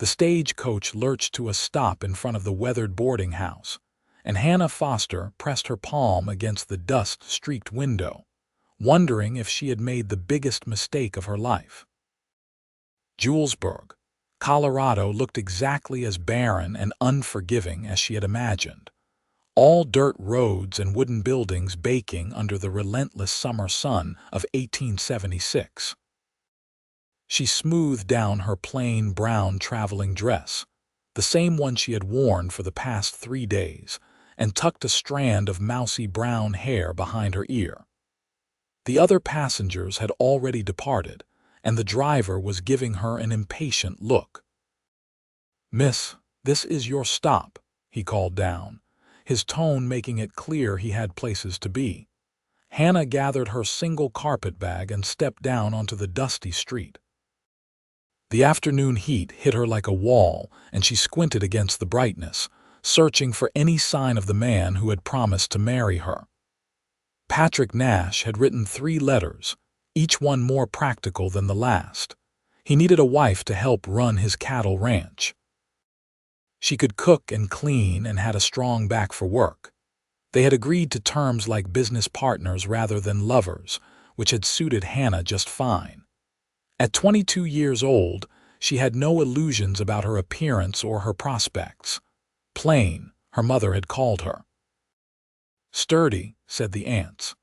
The stagecoach lurched to a stop in front of the weathered boarding house, and Hannah Foster pressed her palm against the dust-streaked window, wondering if she had made the biggest mistake of her life. Julesburg, Colorado looked exactly as barren and unforgiving as she had imagined. All dirt roads and wooden buildings baking under the relentless summer sun of 1876. She smoothed down her plain brown traveling dress, the same one she had worn for the past 3 days, and tucked a strand of mousy brown hair behind her ear. The other passengers had already departed, and the driver was giving her an impatient look. "Miss, this is your stop," he called down, his tone making it clear he had places to be. Hannah gathered her single carpetbag and stepped down onto the dusty street. The afternoon heat hit her like a wall, and she squinted against the brightness, searching for any sign of the man who had promised to marry her. Patrick Nash had written 3 letters, each one more practical than the last. He needed a wife to help run his cattle ranch. She could cook and clean and had a strong back for work. They had agreed to terms like business partners rather than lovers, which had suited Hannah just fine. At 22 years old, she had no illusions about her appearance or her prospects. Plain, her mother had called her. Sturdy, said the aunts.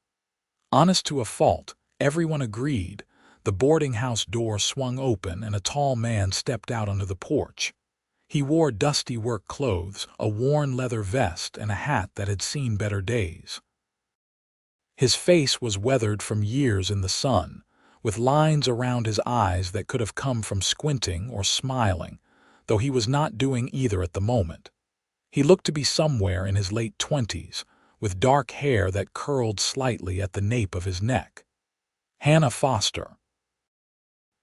Honest to a fault, everyone agreed. The boarding house door swung open and a tall man stepped out onto the porch. He wore dusty work clothes, a worn leather vest, and a hat that had seen better days. His face was weathered from years in the sun, with lines around his eyes that could have come from squinting or smiling, though he was not doing either at the moment. He looked to be somewhere in his late 20s, with dark hair that curled slightly at the nape of his neck. "Hannah Foster?"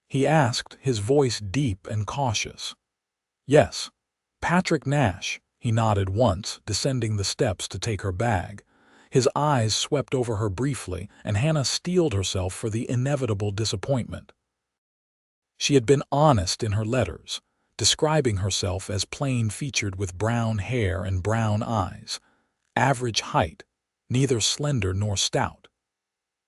he asked, his voice deep and cautious. "Yes, Patrick Nash," he nodded once, descending the steps to take her bag. His eyes swept over her briefly, and Hannah steeled herself for the inevitable disappointment. She had been honest in her letters, describing herself as plain-featured with brown hair and brown eyes, average height, neither slender nor stout.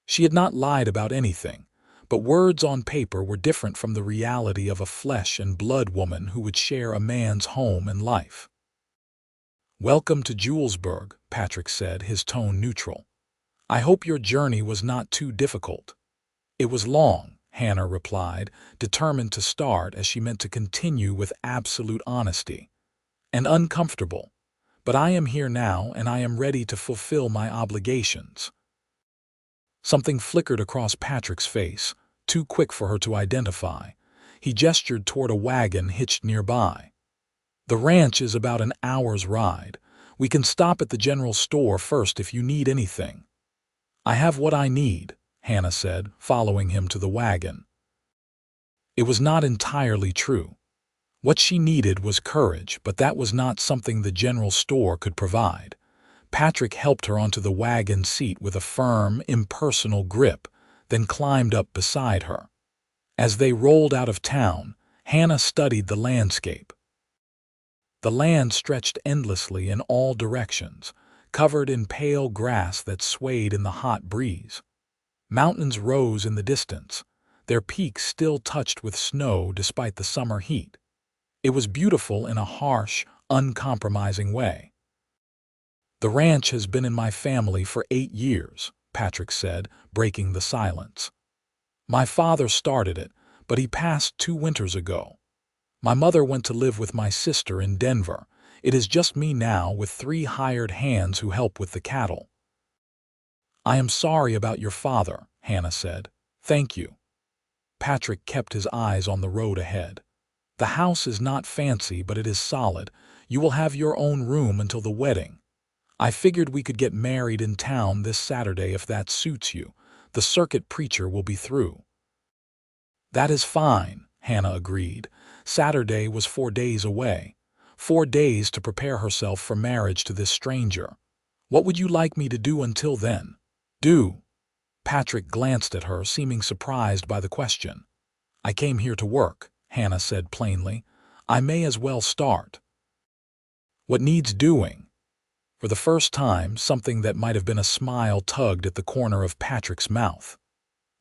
She had not lied about anything, but words on paper were different from the reality of a flesh-and-blood woman who would share a man's home and life. "Welcome to Julesburg," Patrick said, his tone neutral. "I hope your journey was not too difficult." "It was long," Hannah replied, determined to start as she meant to continue with absolute honesty. "And uncomfortable. But I am here now, and I am ready to fulfill my obligations." Something flickered across Patrick's face, too quick for her to identify. He gestured toward a wagon hitched nearby. "The ranch is about an hour's ride. We can stop at the general store first if you need anything." "I have what I need," Hannah said, following him to the wagon. It was not entirely true. What she needed was courage, but that was not something the general store could provide. Patrick helped her onto the wagon seat with a firm, impersonal grip, then climbed up beside her. As they rolled out of town, Hannah studied the landscape. The land stretched endlessly in all directions, covered in pale grass that swayed in the hot breeze. Mountains rose in the distance, their peaks still touched with snow despite the summer heat. It was beautiful in a harsh, uncompromising way. "The ranch has been in my family for 8 years, Patrick said, breaking the silence. "My father started it, but he passed 2 winters ago. My mother went to live with my sister in Denver. It is just me now with 3 hired hands who help with the cattle." "I am sorry about your father," Hannah said. "Thank you." Patrick kept his eyes on the road ahead. "The house is not fancy, but it is solid. You will have your own room until the wedding. I figured we could get married in town this Saturday if that suits you. The circuit preacher will be through." "That is fine," Hannah agreed. Saturday was 4 days away. 4 days to prepare herself for marriage to this stranger. "What would you like me to do until then?" "Do?" Patrick glanced at her, seeming surprised by the question. "I came here to work," Hannah said plainly. I may as well start. What needs doing? For the first time, something that might have been a smile tugged at the corner of Patrick's mouth.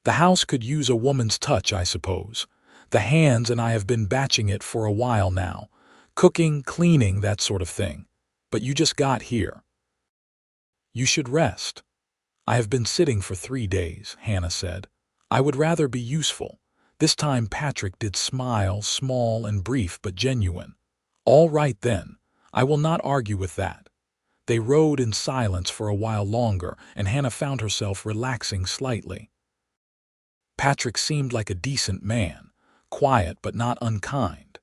The house could use a woman's touch, I suppose. The hands and I have been batching it for a while now. Cooking, cleaning, that sort of thing. But you just got here. You should rest. I have been sitting for 3 days, Hannah said. I would rather be useful. This time Patrick did smile, small and brief but genuine. All right then, I will not argue with that. They rode in silence for a while longer, and Hannah found herself relaxing slightly. Patrick seemed like a decent man, quiet but not unkind.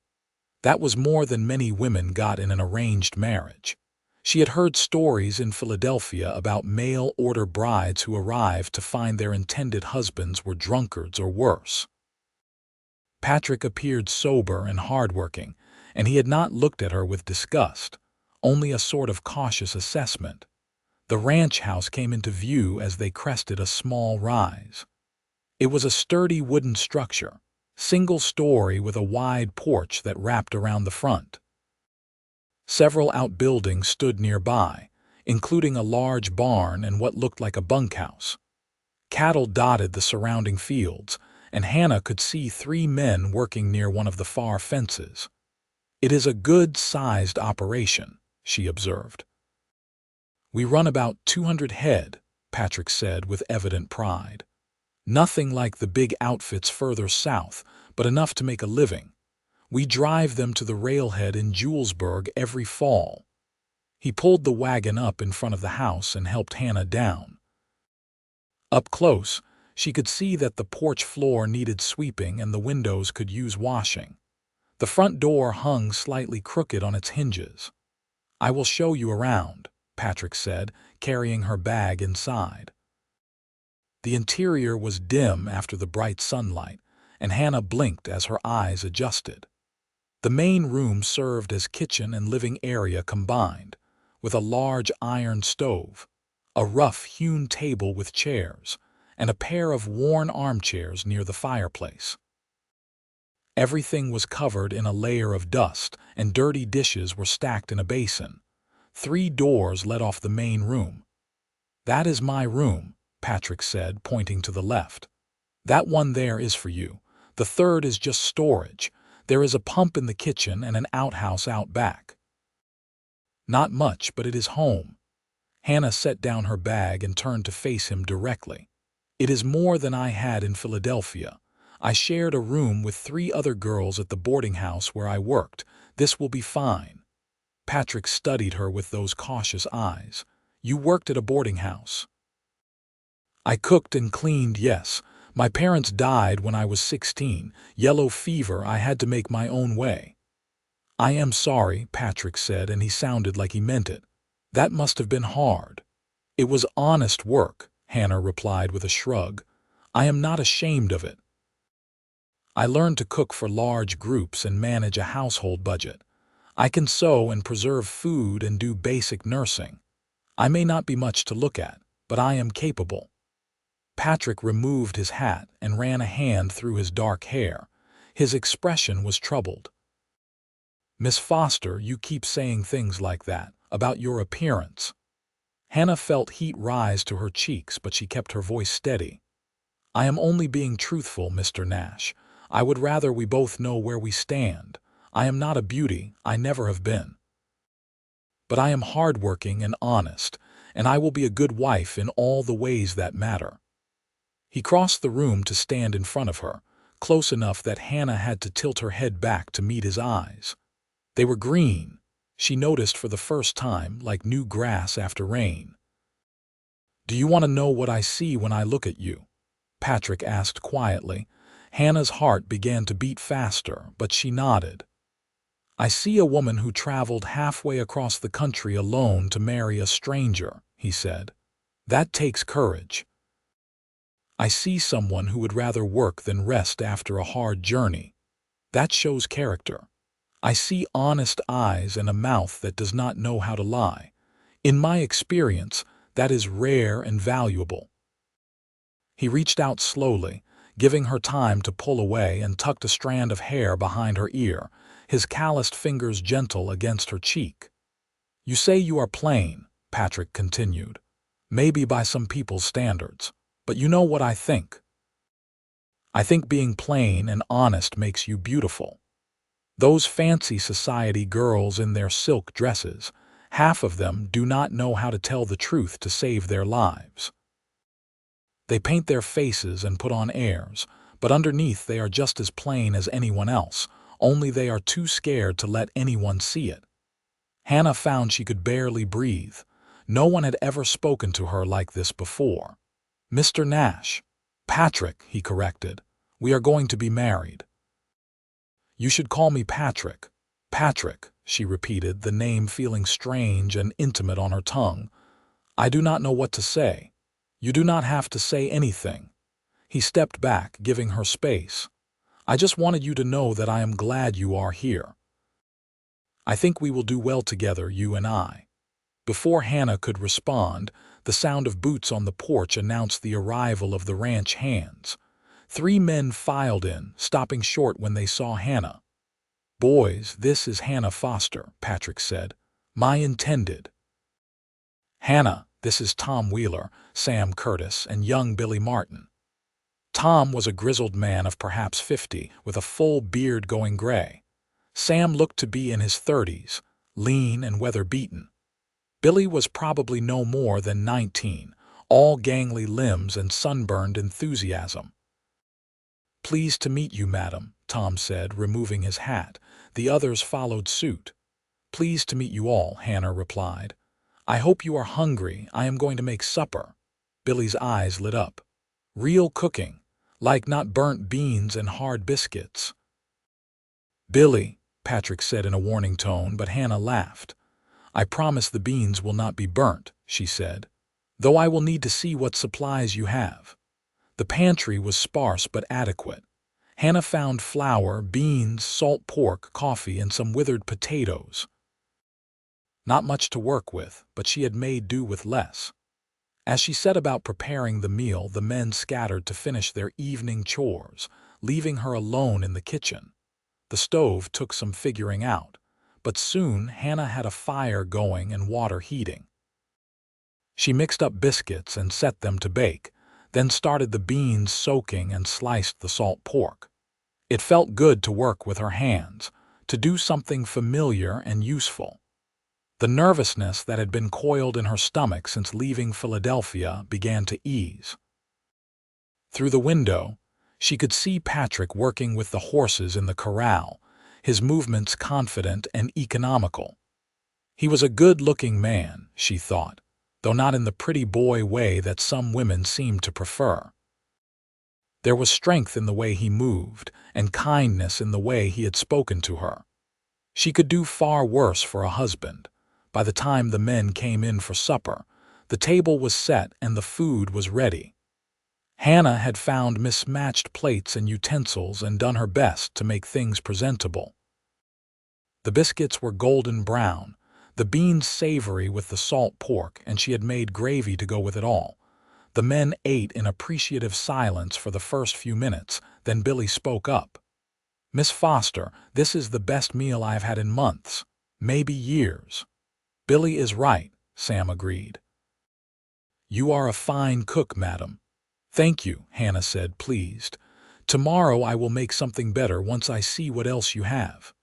That was more than many women got in an arranged marriage. She had heard stories in Philadelphia about mail-order brides who arrived to find their intended husbands were drunkards or worse. Patrick appeared sober and hardworking, and he had not looked at her with disgust, only a sort of cautious assessment. The ranch house came into view as they crested a small rise. It was a sturdy wooden structure, single-story with a wide porch that wrapped around the front. Several outbuildings stood nearby, including a large barn and what looked like a bunkhouse. Cattle dotted the surrounding fields, and Hannah could see 3 men working near one of the far fences. It is a good-sized operation, she observed. We run about 200 head, Patrick said with evident pride. Nothing like the big outfits further south, but enough to make a living. We drive them to the railhead in Julesburg every fall. He pulled the wagon up in front of the house and helped Hannah down. Up close, she could see that the porch floor needed sweeping and the windows could use washing. The front door hung slightly crooked on its hinges. I will show you around, Patrick said, carrying her bag inside. The interior was dim after the bright sunlight, and Hannah blinked as her eyes adjusted. The main room served as kitchen and living area combined, with a large iron stove, a rough-hewn table with chairs, and a pair of worn armchairs near the fireplace. Everything was covered in a layer of dust, and dirty dishes were stacked in a basin. 3 doors led off the main room. That is my room, Patrick said, pointing to the left. That one there is for you. The third is just storage. There is a pump in the kitchen and an outhouse out back. Not much, but it is home. Hannah set down her bag and turned to face him directly. It is more than I had in Philadelphia. I shared a room with 3 other girls at the boarding house where I worked. This will be fine. Patrick studied her with those cautious eyes. You worked at a boarding house. I cooked and cleaned, yes. My parents died when I was 16. Yellow fever, I had to make my own way. I am sorry, Patrick said, and he sounded like he meant it. That must have been hard. It was honest work, Hannah replied with a shrug. I am not ashamed of it. I learned to cook for large groups and manage a household budget. I can sew and preserve food and do basic nursing. I may not be much to look at, but I am capable. Patrick removed his hat and ran a hand through his dark hair. His expression was troubled. Miss Foster, you keep saying things like that, about your appearance. Hannah felt heat rise to her cheeks, but she kept her voice steady. I am only being truthful, Mr. Nash. I would rather we both know where we stand. I am not a beauty, I never have been. But I am hardworking and honest, and I will be a good wife in all the ways that matter. He crossed the room to stand in front of her, close enough that Hannah had to tilt her head back to meet his eyes. They were green, she noticed for the first time, like new grass after rain. Do you want to know what I see when I look at you? Patrick asked quietly. Hannah's heart began to beat faster, but she nodded. I see a woman who traveled halfway across the country alone to marry a stranger, he said. That takes courage. I see someone who would rather work than rest after a hard journey. That shows character. I see honest eyes and a mouth that does not know how to lie. In my experience, that is rare and valuable. He reached out slowly, giving her time to pull away, and tucked a strand of hair behind her ear. his calloused fingers gentle against her cheek. "You say you are plain," Patrick continued. "Maybe by some people's standards. But you know what I think. I think being plain and honest makes you beautiful. Those fancy society girls in their silk dresses, half of them do not know how to tell the truth to save their lives. They paint their faces and put on airs, but underneath they are just as plain as anyone else, only they are too scared to let anyone see it." Hannah found she could barely breathe. No one had ever spoken to her like this before. "Mr. Nash." "Patrick," he corrected. "We are going to be married." "You should call me Patrick." "Patrick," she repeated, the name feeling strange and intimate on her tongue. "I do not know what to say." "You do not have to say anything." He stepped back, giving her space. "I just wanted you to know that I am glad you are here. I think we will do well together, you and I." Before Hannah could respond, the sound of boots on the porch announced the arrival of the ranch hands. 3 men filed in, stopping short when they saw Hannah. "Boys, this is Hannah Foster," Patrick said. "My intended." "Hannah, this is Tom Wheeler, Sam Curtis, and young Billy Martin." Tom was a grizzled man of perhaps 50, with a full beard going gray. Sam looked to be in his 30s, lean and weather-beaten. Billy was probably no more than 19, all gangly limbs and sunburned enthusiasm. "Pleased to meet you, madam," Tom said, removing his hat. The others followed suit. "Pleased to meet you all," Hannah replied. "I hope you are hungry. I am going to make supper." Billy's eyes lit up. "Real cooking, like not burnt beans and hard biscuits." "Billy," Patrick said in a warning tone, but Hannah laughed. "I promise the beans will not be burnt," she said, "though I will need to see what supplies you have." The pantry was sparse but adequate. Hannah found flour, beans, salt pork, coffee, and some withered potatoes. Not much to work with, but she had made do with less. As she set about preparing the meal, the men scattered to finish their evening chores, leaving her alone in the kitchen. The stove took some figuring out, but soon Hannah had a fire going and water heating. She mixed up biscuits and set them to bake, then started the beans soaking and sliced the salt pork. It felt good to work with her hands, to do something familiar and useful. The nervousness that had been coiled in her stomach since leaving Philadelphia began to ease. Through the window, she could see Patrick working with the horses in the corral, his movements confident and economical. He was a good-looking man, she thought, though not in the pretty boy way that some women seemed to prefer. There was strength in the way he moved, and kindness in the way he had spoken to her. She could do far worse for a husband. By the time the men came in for supper, the table was set and the food was ready. Hannah had found mismatched plates and utensils and done her best to make things presentable. The biscuits were golden brown, the beans savory with the salt pork, and she had made gravy to go with it all. The men ate in appreciative silence for the first few minutes, then Billy spoke up. "Miss Foster, this is the best meal I have had in months, maybe years." "Billy is right," Sam agreed. "You are a fine cook, madam." "Thank you," Hannah said, pleased. "Tomorrow I will make something better once I see what else you have."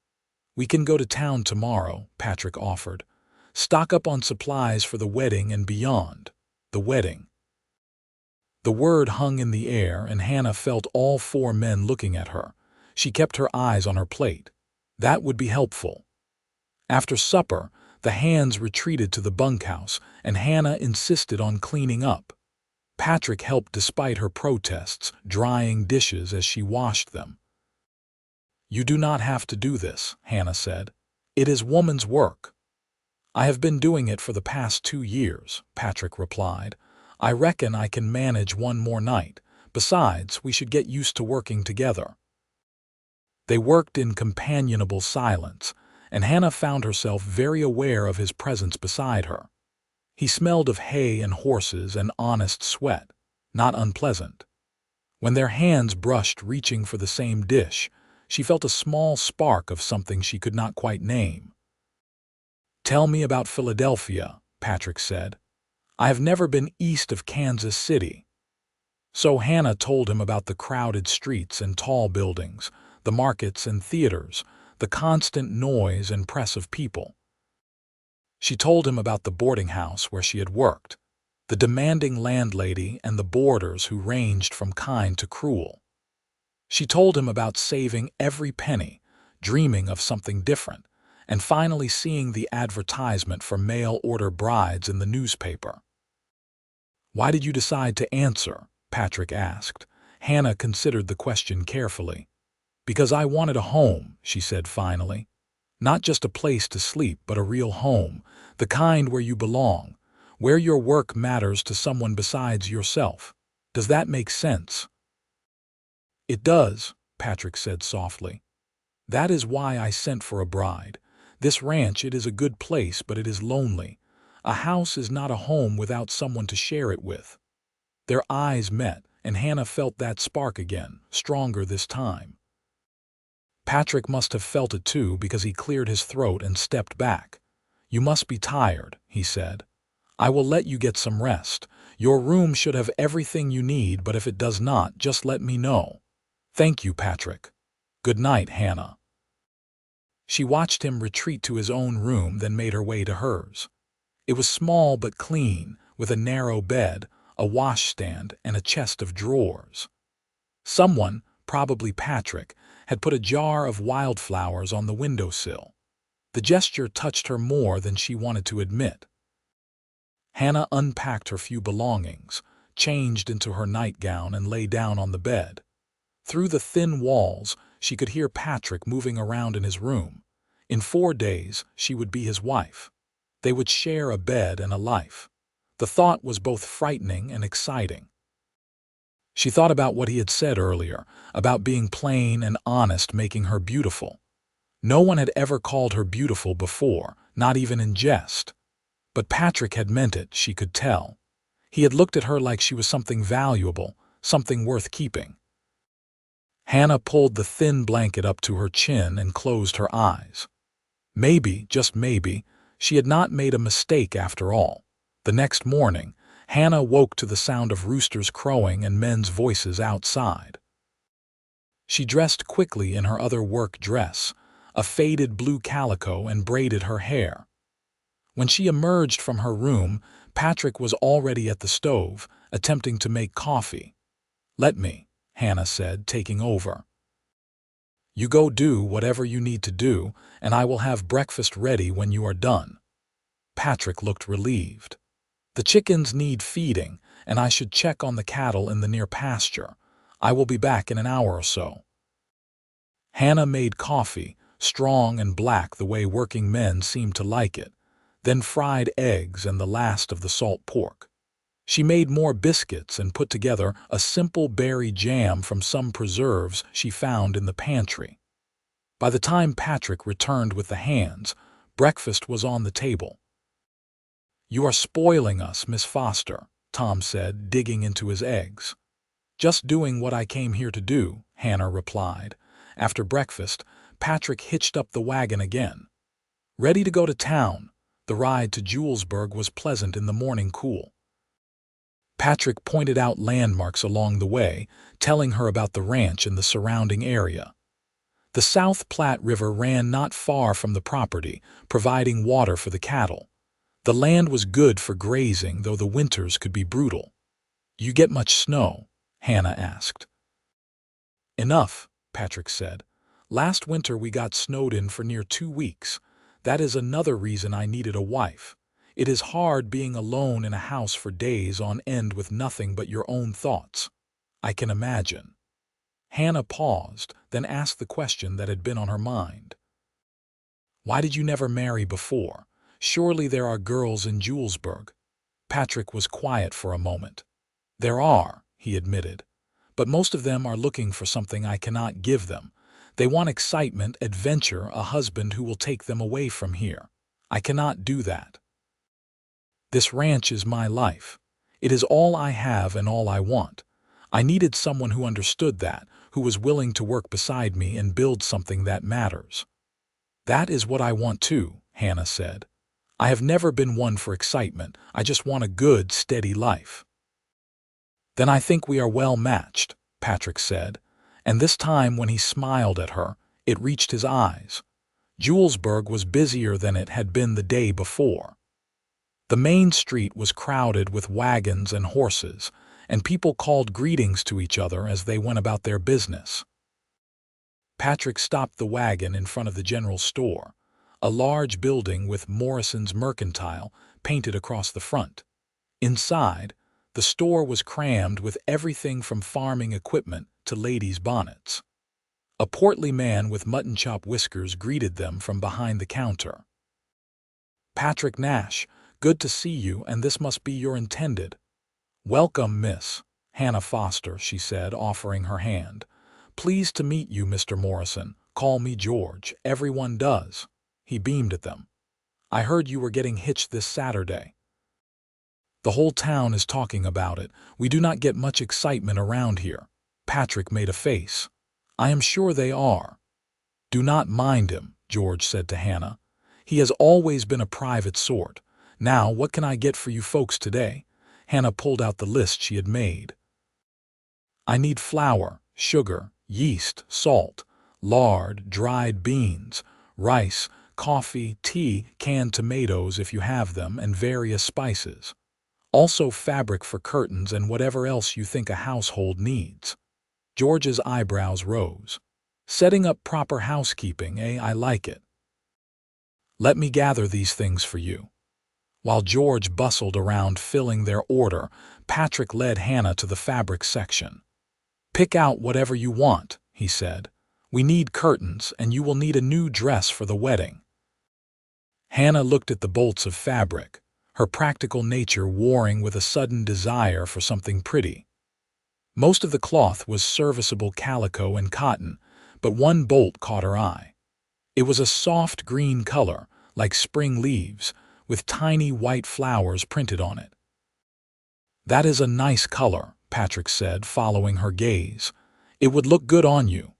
"We can go to town tomorrow," Patrick offered. "Stock up on supplies for the wedding and beyond." The wedding. The word hung in the air, and Hannah felt all 4 men looking at her. She kept her eyes on her plate. That would be helpful. After supper, the hands retreated to the bunkhouse, and Hannah insisted on cleaning up. Patrick helped despite her protests, drying dishes as she washed them. "You do not have to do this," Hannah said. "It is woman's work." "I have been doing it for the past 2 years," Patrick replied. "I reckon I can manage one more night. Besides, we should get used to working together." They worked in companionable silence, and Hannah found herself very aware of his presence beside her. He smelled of hay and horses and honest sweat, not unpleasant. When their hands brushed reaching for the same dish, She felt a small spark of something she could not quite name. "Tell me about Philadelphia," Patrick said. "I have never been east of Kansas City." So Hannah told him about the crowded streets and tall buildings, the markets and theaters, the constant noise and press of people. She told him about the boarding house where she had worked, the demanding landlady and the boarders who ranged from kind to cruel. She told him about saving every penny, dreaming of something different, and finally seeing the advertisement for mail-order brides in the newspaper. "Why did you decide to answer?" Patrick asked. Hannah considered the question carefully. "Because I wanted a home," she said finally. "Not just a place to sleep, but a real home, the kind where you belong, where your work matters to someone besides yourself. Does that make sense?" "It does," Patrick said softly. "That is why I sent for a bride. This ranch, it is a good place, but it is lonely. A house is not a home without someone to share it with." Their eyes met, and Hannah felt that spark again, stronger this time. Patrick must have felt it too, because he cleared his throat and stepped back. "You must be tired," he said. "I will let you get some rest. Your room should have everything you need, but if it does not, just let me know." "Thank you, Patrick. Good night, Hannah." She watched him retreat to his own room, then made her way to hers. It was small but clean, with a narrow bed, a washstand, and a chest of drawers. Someone, probably Patrick, had put a jar of wildflowers on the windowsill. The gesture touched her more than she wanted to admit. Hannah unpacked her few belongings, changed into her nightgown, and lay down on the bed. Through the thin walls, she could hear Patrick moving around in his room. In 4 days, she would be his wife. They would share a bed and a life. The thought was both frightening and exciting. She thought about what he had said earlier, about being plain and honest making her beautiful. No one had ever called her beautiful before, not even in jest. But Patrick had meant it, she could tell. He had looked at her like she was something valuable, something worth keeping. Hannah pulled the thin blanket up to her chin and closed her eyes. Maybe, just maybe, she had not made a mistake after all. The next morning, Hannah woke to the sound of roosters crowing and men's voices outside. She dressed quickly in her other work dress, a faded blue calico, and braided her hair. When she emerged from her room, Patrick was already at the stove, attempting to make coffee. "Let me," Hannah said, taking over. "You go do whatever you need to do, and I will have breakfast ready when you are done." Patrick looked relieved. "The chickens need feeding, and I should check on the cattle in the near pasture. I will be back in an hour or so." Hannah made coffee, strong and black the way working men seemed to like it, then fried eggs and the last of the salt pork. She made more biscuits and put together a simple berry jam from some preserves she found in the pantry. By the time Patrick returned with the hands, breakfast was on the table. "You are spoiling us, Miss Foster," Tom said, digging into his eggs. "Just doing what I came here to do," Hannah replied. After breakfast, Patrick hitched up the wagon again. Ready to go to town, the ride to Julesburg was pleasant in the morning cool. Patrick pointed out landmarks along the way, telling her about the ranch and the surrounding area. The South Platte River ran not far from the property, providing water for the cattle. The land was good for grazing, though the winters could be brutal. "You get much snow?" Hannah asked. "Enough," Patrick said. "Last winter we got snowed in for near 2 weeks. That is another reason I needed a wife. It is hard being alone in a house for days on end with nothing but your own thoughts." "I can imagine." Hannah paused, then asked the question that had been on her mind. "Why did you never marry before? Surely there are girls in Julesburg." Patrick was quiet for a moment. "There are," he admitted. "But most of them are looking for something I cannot give them. They want excitement, adventure, a husband who will take them away from here. I cannot do that. This ranch is my life. It is all I have and all I want. I needed someone who understood that, who was willing to work beside me and build something that matters. That is what I want too, Hannah said. I have never been one for excitement. I just want a good, steady life. Then I think we are well matched, Patrick said, and this time when he smiled at her, it reached his eyes. Julesburg was busier than it had been the day before. The main street was crowded with wagons and horses, and people called greetings to each other as they went about their business. Patrick stopped the wagon in front of the general store, a large building with Morrison's Mercantile painted across the front. Inside, the store was crammed with everything from farming equipment to ladies' bonnets. A portly man with mutton chop whiskers greeted them from behind the counter. "Patrick Nash, good to see you, and this must be your intended." "Welcome, Miss Hannah Foster," she said, offering her hand. "Pleased to meet you, Mr. Morrison. Call me George. Everyone does." He beamed at them. "I heard you were getting hitched this Saturday." "The whole town is talking about it. We do not get much excitement around here." Patrick made a face. "I am sure they are." "Do not mind him," George said to Hannah. "He has always been a private sort. Now, what can I get for you folks today?" Hannah pulled out the list she had made. "I need flour, sugar, yeast, salt, lard, dried beans, rice, coffee, tea, canned tomatoes if you have them, and various spices. Also fabric for curtains and whatever else you think a household needs." George's eyebrows rose. "Setting up proper housekeeping, eh? I like it. Let me gather these things for you." While George bustled around filling their order, Patrick led Hannah to the fabric section. "Pick out whatever you want," he said. "We need curtains, and you will need a new dress for the wedding." Hannah looked at the bolts of fabric, her practical nature warring with a sudden desire for something pretty. Most of the cloth was serviceable calico and cotton, but one bolt caught her eye. It was a soft green color, like spring leaves, with tiny white flowers printed on it. "That is a nice color," Patrick said, following her gaze. "It would look good on you."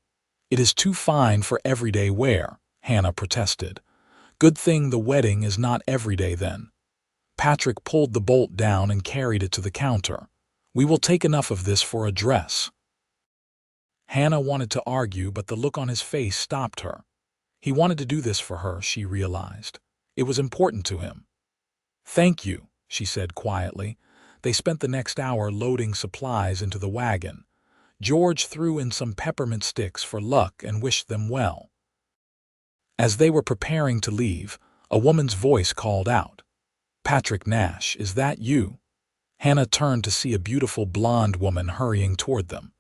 "It is too fine for everyday wear," Hannah protested. "Good thing the wedding is not everyday then." Patrick pulled the bolt down and carried it to the counter. "We will take enough of this for a dress." Hannah wanted to argue, but the look on his face stopped her. He wanted to do this for her, she realized. It was important to him. "Thank you," she said quietly. They spent the next hour loading supplies into the wagon. George threw in some peppermint sticks for luck and wished them well. As they were preparing to leave, a woman's voice called out, "Patrick Nash, is that you?" Hannah turned to see a beautiful blonde woman hurrying toward them.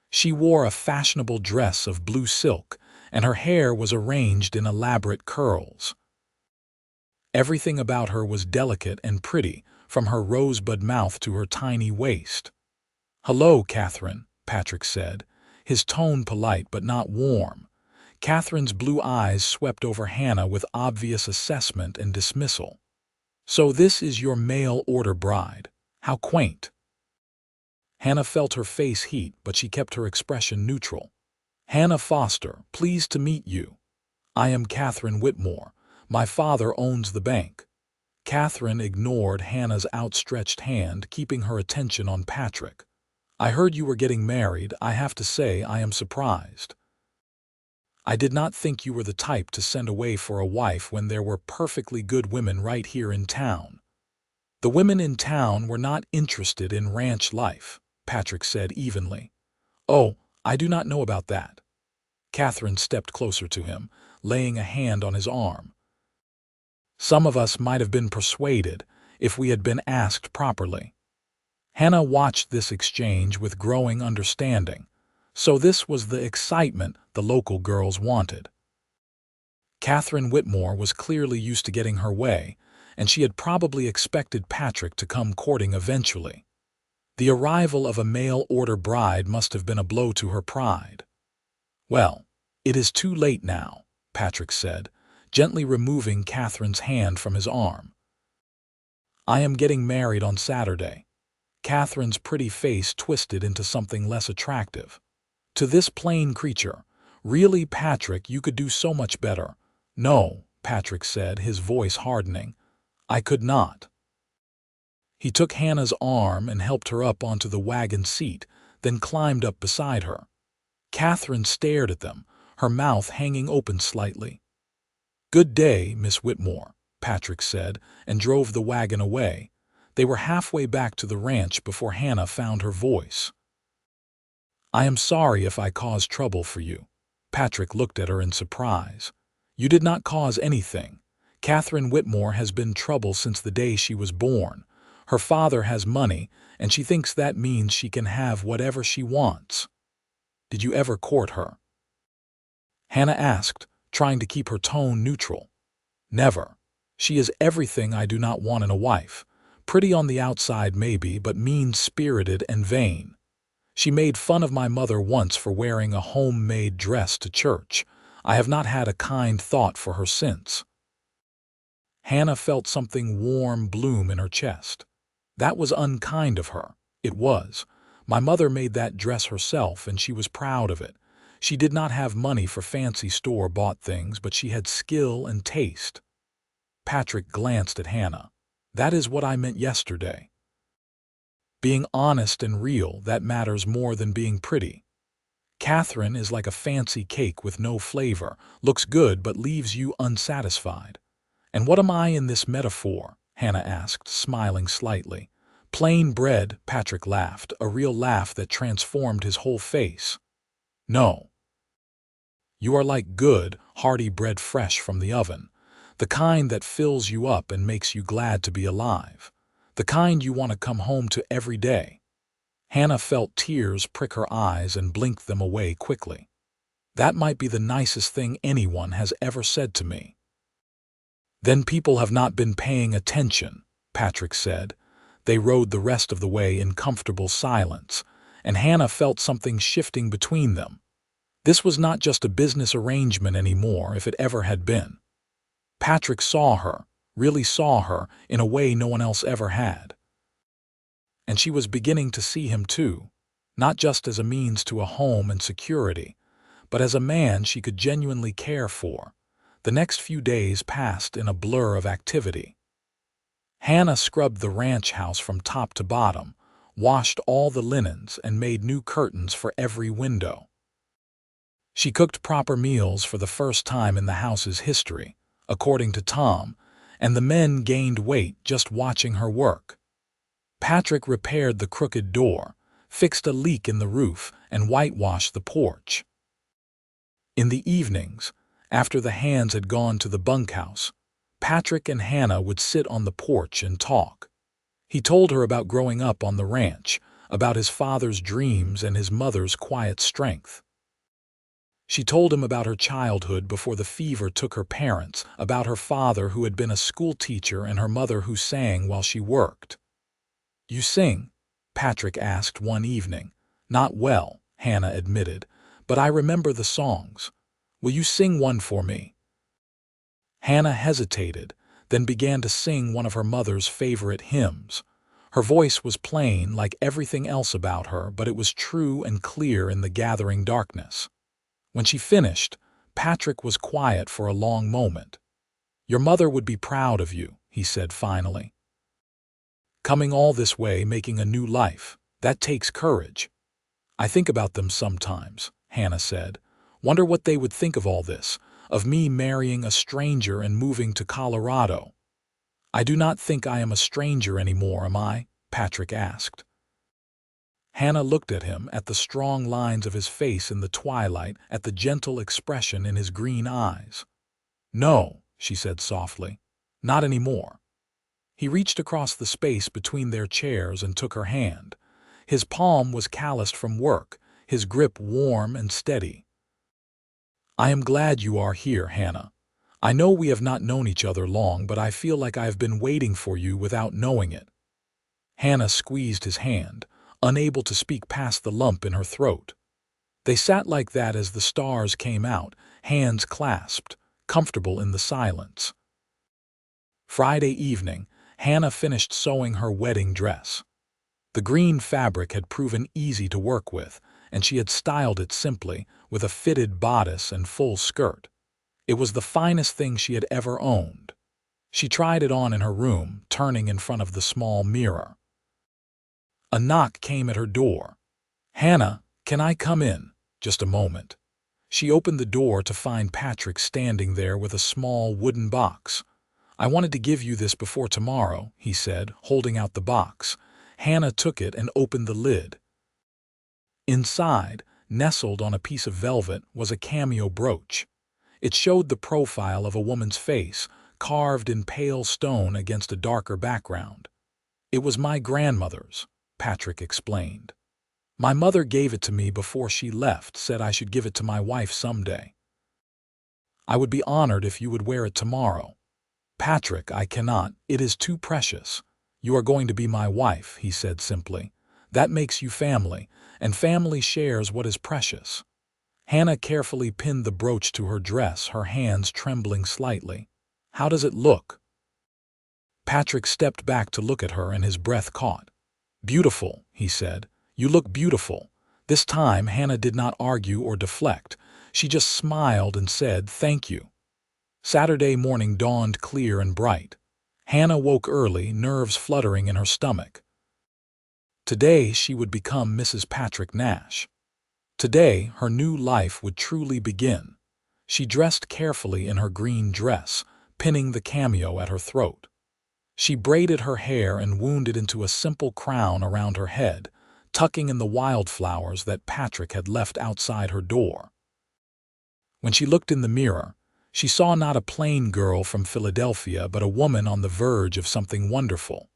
She wore a fashionable dress of blue silk, and her hair was arranged in elaborate curls. Everything about her was delicate and pretty, from her rosebud mouth to her tiny waist. "Hello, Catherine," Patrick said, his tone polite but not warm. Catherine's blue eyes swept over Hannah with obvious assessment and dismissal. "So this is your mail-order bride. How quaint." Hannah felt her face heat, but she kept her expression neutral. "Hannah Foster, pleased to meet you. I am Catherine Whitmore. My father owns the bank." Catherine ignored Hannah's outstretched hand, keeping her attention on Patrick. "I heard you were getting married. I have to say I am surprised. I did not think you were the type to send away for a wife when there were perfectly good women right here in town." "The women in town were not interested in ranch life," Patrick said evenly. "Oh, I do not know about that." Catherine stepped closer to him, laying a hand on his arm. "Some of us might have been persuaded if we had been asked properly." Hannah watched this exchange with growing understanding. So this was the excitement the local girls wanted. Catherine Whitmore was clearly used to getting her way, and she had probably expected Patrick to come courting eventually. The arrival of a mail-order bride must have been a blow to her pride. "Well, it is too late now," Patrick said, gently removing Catherine's hand from his arm. "I am getting married on Saturday." Catherine's pretty face twisted into something less attractive. To this plain creature, "Really, Patrick, you could do so much better." "No," Patrick said, his voice hardening. "I could not." He took Hannah's arm and helped her up onto the wagon seat, then climbed up beside her. Catherine stared at them, her mouth hanging open slightly. "Good day, Miss Whitmore," Patrick said, and drove the wagon away. They were halfway back to the ranch before Hannah found her voice. "I am sorry if I caused trouble for you." Patrick looked at her in surprise. "You did not cause anything. Catherine Whitmore has been trouble since the day she was born. Her father has money, and she thinks that means she can have whatever she wants." "Did you ever court her?" Hannah asked, trying to keep her tone neutral. "Never. She is everything I do not want in a wife. Pretty on the outside maybe, but mean-spirited and vain. She made fun of my mother once for wearing a homemade dress to church. I have not had a kind thought for her since." Hannah felt something warm bloom in her chest. That was unkind of her. It was. My mother made that dress herself, and she was proud of it. She did not have money for fancy store-bought things, but she had skill and taste. Patrick glanced at Hannah. "That is what I meant yesterday. Being honest and real, that matters more than being pretty. Catherine is like a fancy cake with no flavor, looks good but leaves you unsatisfied." "And what am I in this metaphor?" Hannah asked, smiling slightly. "Plain bread," Patrick laughed, a real laugh that transformed his whole face. "No. You are like good, hearty bread fresh from the oven. The kind that fills you up and makes you glad to be alive. The kind you want to come home to every day." Hannah felt tears prick her eyes and blinked them away quickly. "That might be the nicest thing anyone has ever said to me." "Then people have not been paying attention," Patrick said. They rode the rest of the way in comfortable silence, and Hannah felt something shifting between them. This was not just a business arrangement anymore, if it ever had been. Patrick saw her, really saw her, in a way no one else ever had. And she was beginning to see him too, not just as a means to a home and security, but as a man she could genuinely care for. The next few days passed in a blur of activity. Hannah scrubbed the ranch house from top to bottom, washed all the linens, and made new curtains for every window. She cooked proper meals for the first time in the house's history, according to Tom, and the men gained weight just watching her work. Patrick repaired the crooked door, fixed a leak in the roof, and whitewashed the porch. In the evenings, after the hands had gone to the bunkhouse, Patrick and Hannah would sit on the porch and talk. He told her about growing up on the ranch, about his father's dreams and his mother's quiet strength. She told him about her childhood before the fever took her parents, about her father who had been a school teacher and her mother who sang while she worked. "You sing?" Patrick asked one evening. "Not well," Hannah admitted, "but I remember the songs. Will you sing one for me?" Hannah hesitated, then began to sing one of her mother's favorite hymns. Her voice was plain, like everything else about her, but it was true and clear in the gathering darkness. When she finished, Patrick was quiet for a long moment. "Your mother would be proud of you," he said finally. "Coming all this way, making a new life, that takes courage." "I think about them sometimes," Hannah said. "Wonder what they would think of all this, of me marrying a stranger and moving to Colorado." "I do not think I am a stranger anymore, am I?" Patrick asked. Hannah looked at him, at the strong lines of his face in the twilight, at the gentle expression in his green eyes. "No," she said softly, "not anymore." He reached across the space between their chairs and took her hand. His palm was calloused from work, his grip warm and steady. "I am glad you are here, Hannah. I know we have not known each other long, but I feel like I have been waiting for you without knowing it." Hannah squeezed his hand, unable to speak past the lump in her throat. They sat like that as the stars came out, hands clasped, comfortable in the silence. Friday evening, Hannah finished sewing her wedding dress. The green fabric had proven easy to work with, and she had styled it simply, with a fitted bodice and full skirt. It was the finest thing she had ever owned. She tried it on in her room, turning in front of the small mirror. A knock came at her door. "Hannah, can I come in?" "Just a moment." She opened the door to find Patrick standing there with a small wooden box. "I wanted to give you this before tomorrow," he said, holding out the box. Hannah took it and opened the lid. Inside, nestled on a piece of velvet, was a cameo brooch. It showed the profile of a woman's face, carved in pale stone against a darker background. "It was my grandmother's," Patrick explained. "My mother gave it to me before she left, said I should give it to my wife someday. I would be honored if you would wear it tomorrow." "Patrick, I cannot. It is too precious." "You are going to be my wife," he said simply. "That makes you family, and family shares what is precious." Hannah carefully pinned the brooch to her dress, her hands trembling slightly. "How does it look?" Patrick stepped back to look at her, and his breath caught. "Beautiful," he said. "You look beautiful." This time Hannah did not argue or deflect. She just smiled and said, "Thank you." Saturday morning dawned clear and bright. Hannah woke early, nerves fluttering in her stomach. Today she would become Mrs. Patrick Nash. Today her new life would truly begin. She dressed carefully in her green dress, pinning the cameo at her throat. She braided her hair and wound it into a simple crown around her head, tucking in the wildflowers that Patrick had left outside her door. When she looked in the mirror, she saw not a plain girl from Philadelphia, but a woman on the verge of something wonderful.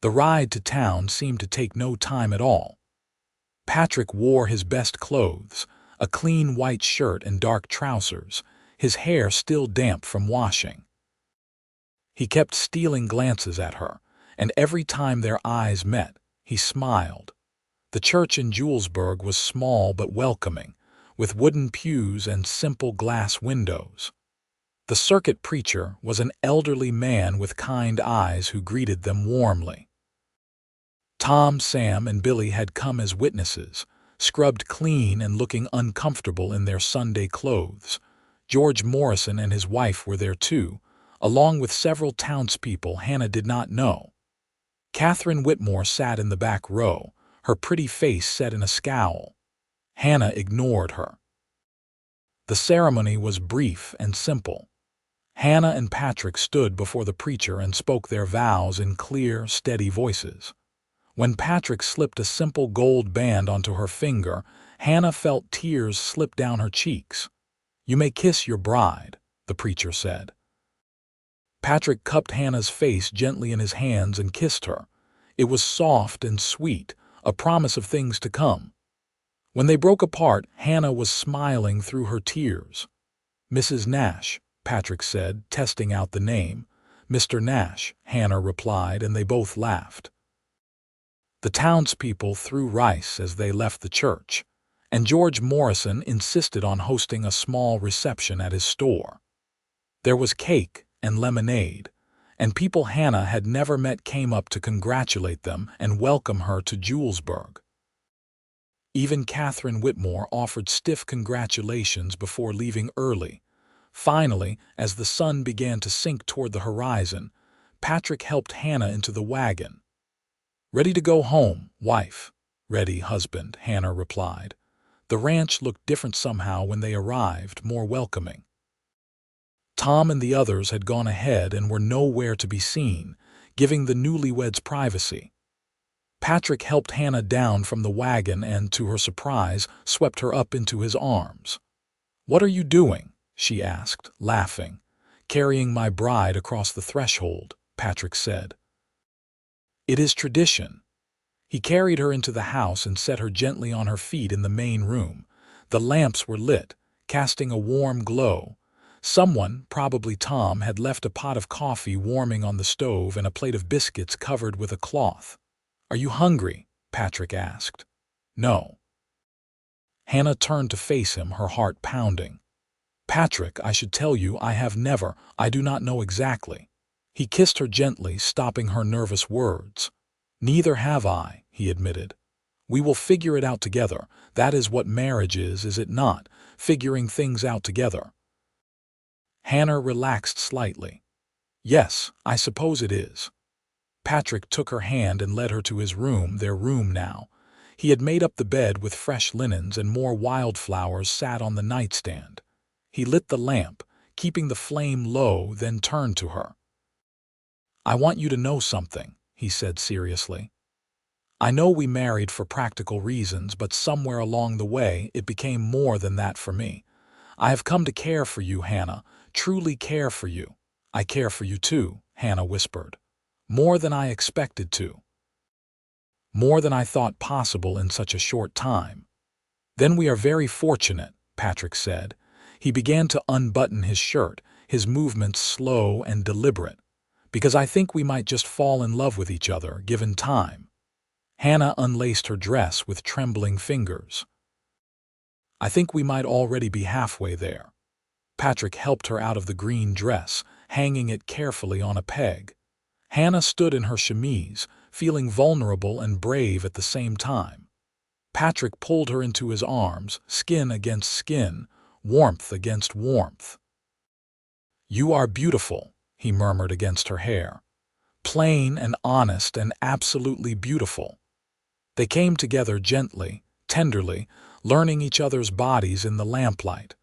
The ride to town seemed to take no time at all. Patrick wore his best clothes, a clean white shirt and dark trousers, his hair still damp from washing. He kept stealing glances at her, and every time their eyes met, he smiled. The church in Julesburg was small but welcoming, with wooden pews and simple glass windows. The circuit preacher was an elderly man with kind eyes who greeted them warmly. Tom, Sam, and Billy had come as witnesses, scrubbed clean and looking uncomfortable in their Sunday clothes. George Morrison and his wife were there too, along with several townspeople Hannah did not know. Catherine Whitmore sat in the back row, her pretty face set in a scowl. Hannah ignored her. The ceremony was brief and simple. Hannah and Patrick stood before the preacher and spoke their vows in clear, steady voices. When Patrick slipped a simple gold band onto her finger, Hannah felt tears slip down her cheeks. "You may kiss your bride," the preacher said. Patrick cupped Hannah's face gently in his hands and kissed her. It was soft and sweet, a promise of things to come. When they broke apart, Hannah was smiling through her tears. "Mrs. Nash," Patrick said, testing out the name. "Mr. Nash," Hannah replied, and they both laughed. The townspeople threw rice as they left the church, and George Morrison insisted on hosting a small reception at his store. There was cake and lemonade, and people Hannah had never met came up to congratulate them and welcome her to Julesburg. Even Catherine Whitmore offered stiff congratulations before leaving early. Finally, as the sun began to sink toward the horizon, Patrick helped Hannah into the wagon. "Ready to go home, wife?" "Ready, husband," Hannah replied. The ranch looked different somehow when they arrived, more welcoming. Tom and the others had gone ahead and were nowhere to be seen, giving the newlyweds privacy. Patrick helped Hannah down from the wagon and, to her surprise, swept her up into his arms. "What are you doing?" she asked, laughing. "Carrying my bride across the threshold," Patrick said. "It is tradition." He carried her into the house and set her gently on her feet in the main room. The lamps were lit, casting a warm glow. Someone, probably Tom, had left a pot of coffee warming on the stove and a plate of biscuits covered with a cloth. "Are you hungry?" Patrick asked. "No." Hannah turned to face him, her heart pounding. "Patrick, I should tell you I do not know exactly." He kissed her gently, stopping her nervous words. "Neither have I," he admitted. We will figure it out together. That is what marriage is it not? Figuring things out together. Hannah relaxed slightly. Yes, I suppose it is. Patrick took her hand and led her to his room, their room now. He had made up the bed with fresh linens and more wildflowers sat on the nightstand. He lit the lamp, keeping the flame low, then turned to her. I want you to know something, he said seriously. I know we married for practical reasons, but somewhere along the way it became more than that for me. I have come to care for you, Hannah, truly care for you. I care for you too, Hannah whispered. More than I expected to. More than I thought possible in such a short time. Then we are very fortunate, Patrick said. He began to unbutton his shirt, his movements slow and deliberate, because I think we might just fall in love with each other, given time. Hannah unlaced her dress with trembling fingers. I think we might already be halfway there. Patrick helped her out of the green dress, hanging it carefully on a peg. Hannah stood in her chemise, feeling vulnerable and brave at the same time. Patrick pulled her into his arms, skin against skin, warmth against warmth. You are beautiful, he murmured against her hair. Plain and honest and absolutely beautiful. They came together gently, tenderly, learning each other's bodies in the lamplight.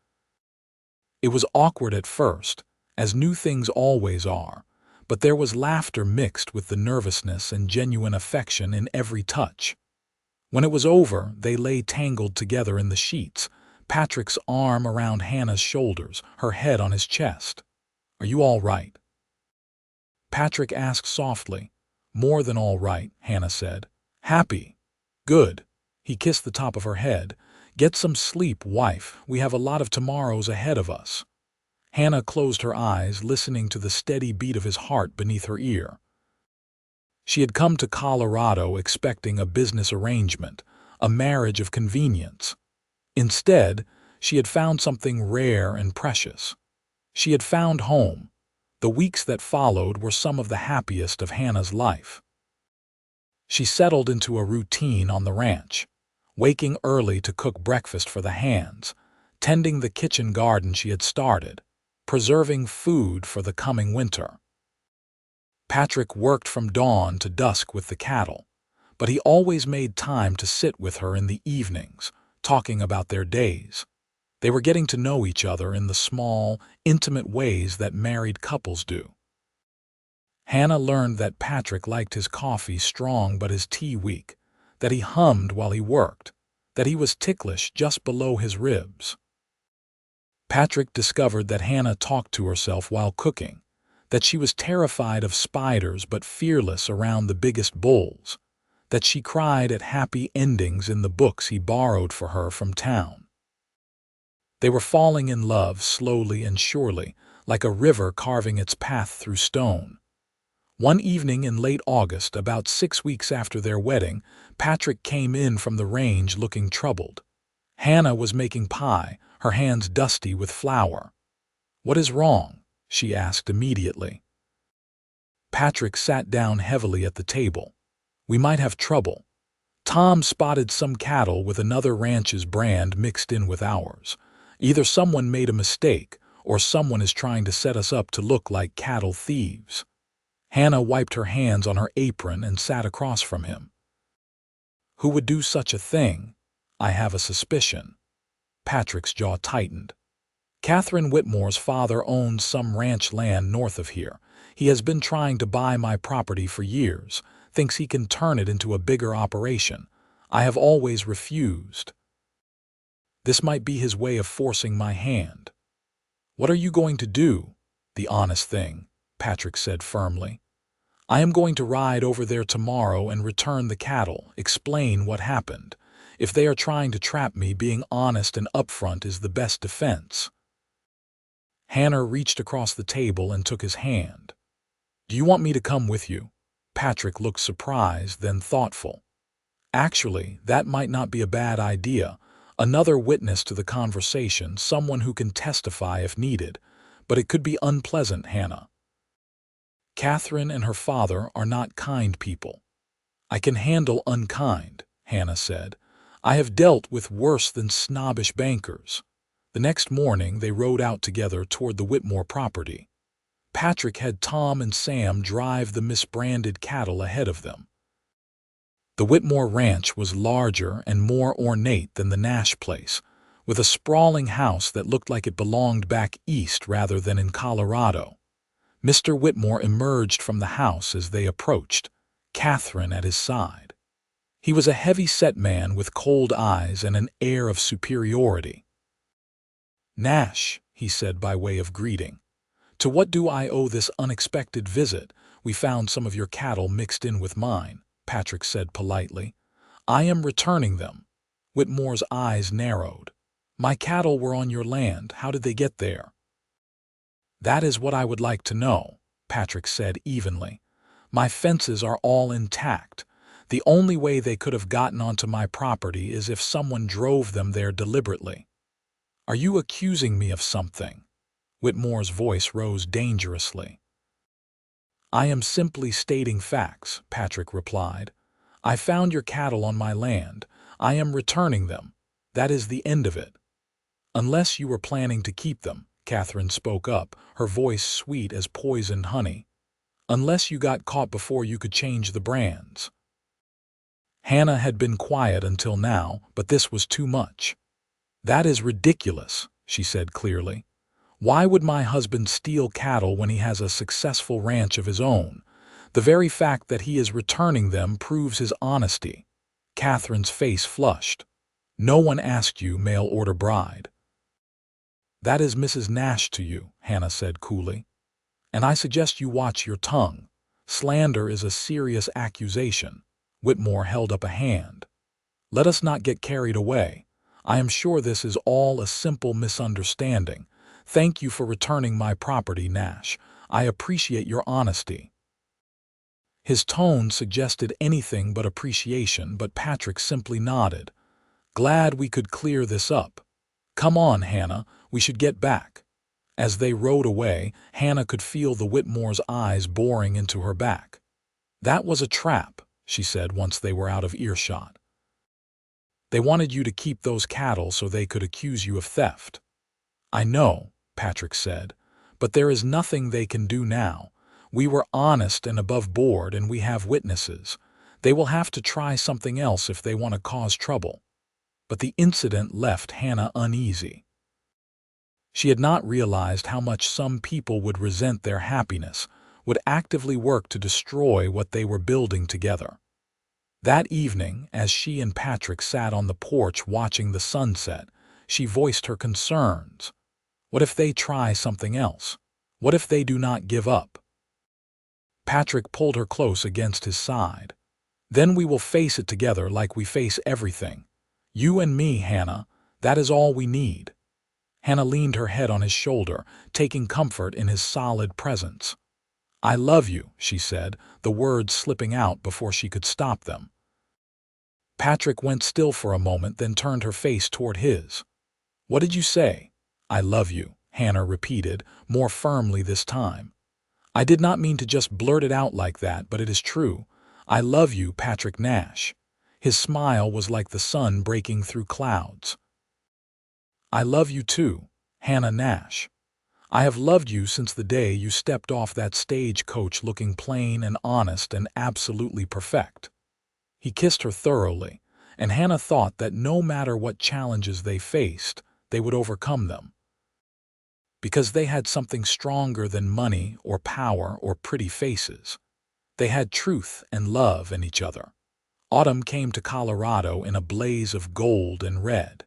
It was awkward at first, as new things always are, but there was laughter mixed with the nervousness and genuine affection in every touch. When it was over, they lay tangled together in the sheets, Patrick's arm around Hannah's shoulders, her head on his chest. Are you all right? Patrick asked softly. More than all right, Hannah said. Happy. Good. He kissed the top of her head. Get some sleep, wife. We have a lot of tomorrows ahead of us. Hannah closed her eyes, listening to the steady beat of his heart beneath her ear. She had come to Colorado expecting a business arrangement, a marriage of convenience. Instead, she had found something rare and precious. She had found home. The weeks that followed were some of the happiest of Hannah's life. She settled into a routine on the ranch, waking early to cook breakfast for the hands, tending the kitchen garden she had started, preserving food for the coming winter. Patrick worked from dawn to dusk with the cattle, but he always made time to sit with her in the evenings, talking about their days. They were getting to know each other in the small, intimate ways that married couples do. Hannah learned that Patrick liked his coffee strong but his tea weak, that he hummed while he worked, that he was ticklish just below his ribs. Patrick discovered that Hannah talked to herself while cooking, that she was terrified of spiders but fearless around the biggest bulls, that she cried at happy endings in the books he borrowed for her from town. They were falling in love slowly and surely, like a river carving its path through stone. One evening in late August, about 6 weeks after their wedding, Patrick came in from the range looking troubled. Hannah was making pie, her hands dusty with flour. What is wrong? She asked immediately. Patrick sat down heavily at the table. We might have trouble. Tom spotted some cattle with another ranch's brand mixed in with ours. Either someone made a mistake, or someone is trying to set us up to look like cattle thieves. Hannah wiped her hands on her apron and sat across from him. Who would do such a thing? I have a suspicion. Patrick's jaw tightened. Catherine Whitmore's father owns some ranch land north of here. He has been trying to buy my property for years, thinks he can turn it into a bigger operation. I have always refused. This might be his way of forcing my hand. What are you going to do? The honest thing, Patrick said firmly. I am going to ride over there tomorrow and return the cattle, explain what happened. If they are trying to trap me, being honest and upfront is the best defense. Hannah reached across the table and took his hand. Do you want me to come with you? Patrick looked surprised, then thoughtful. Actually, that might not be a bad idea. Another witness to the conversation, someone who can testify if needed, but it could be unpleasant, Hannah. Catherine and her father are not kind people. I can handle unkind, Hannah said. "I have dealt with worse than snobbish bankers." The next morning they rode out together toward the Whitmore property. Patrick had Tom and Sam drive the misbranded cattle ahead of them. The Whitmore ranch was larger and more ornate than the Nash place, with a sprawling house that looked like it belonged back east rather than in Colorado. Mr. Whitmore emerged from the house as they approached, Catherine at his side. He was a heavy-set man with cold eyes and an air of superiority. "Nash," he said by way of greeting, "to what do I owe this unexpected visit? We found some of your cattle mixed in with mine," Patrick said politely. "I am returning them." Whitmore's eyes narrowed. "My cattle were on your land. How did they get there?" "That is what I would like to know," Patrick said evenly. "My fences are all intact. The only way they could have gotten onto my property is if someone drove them there deliberately." "Are you accusing me of something?" Whitmore's voice rose dangerously. "I am simply stating facts," Patrick replied. "I found your cattle on my land. I am returning them. That is the end of it." "Unless you were planning to keep them," Catherine spoke up, her voice sweet as poisoned honey. "Unless you got caught before you could change the brands." Hannah had been quiet until now, but this was too much. "That is ridiculous," she said clearly. "Why would my husband steal cattle when he has a successful ranch of his own? The very fact that he is returning them proves his honesty." Catherine's face flushed. "No one asked you, mail-order bride." "That is Mrs. Nash to you," Hannah said coolly. "And I suggest you watch your tongue. Slander is a serious accusation." Whitmore held up a hand. "Let us not get carried away. I am sure this is all a simple misunderstanding. Thank you for returning my property, Nash. I appreciate your honesty." His tone suggested anything but appreciation, but Patrick simply nodded. "Glad we could clear this up. Come on, Hannah, we should get back." As they rode away, Hannah could feel the Whitmore's eyes boring into her back. "That was a trap," she said once they were out of earshot. "They wanted you to keep those cattle so they could accuse you of theft." "I know," Patrick said, "but there is nothing they can do now. We were honest and above board, and we have witnesses. They will have to try something else if they want to cause trouble." But the incident left Hannah uneasy. She had not realized how much some people would resent their happiness, would actively work to destroy what they were building together. That evening, as she and Patrick sat on the porch watching the sunset, she voiced her concerns. What if they try something else? What if they do not give up? Patrick pulled her close against his side. "Then we will face it together like we face everything. You and me, Hannah, that is all we need." Hannah leaned her head on his shoulder, taking comfort in his solid presence. "I love you," she said, the words slipping out before she could stop them. Patrick went still for a moment, then turned her face toward his. "What did you say?" "I love you," Hannah repeated, more firmly this time. "I did not mean to just blurt it out like that, but it is true. I love you, Patrick Nash." His smile was like the sun breaking through clouds. "I love you too, Hannah Nash. I have loved you since the day you stepped off that stagecoach looking plain and honest and absolutely perfect." He kissed her thoroughly, and Hannah thought that no matter what challenges they faced, they would overcome them. Because they had something stronger than money or power or pretty faces. They had truth and love in each other. Autumn came to Colorado in a blaze of gold and red.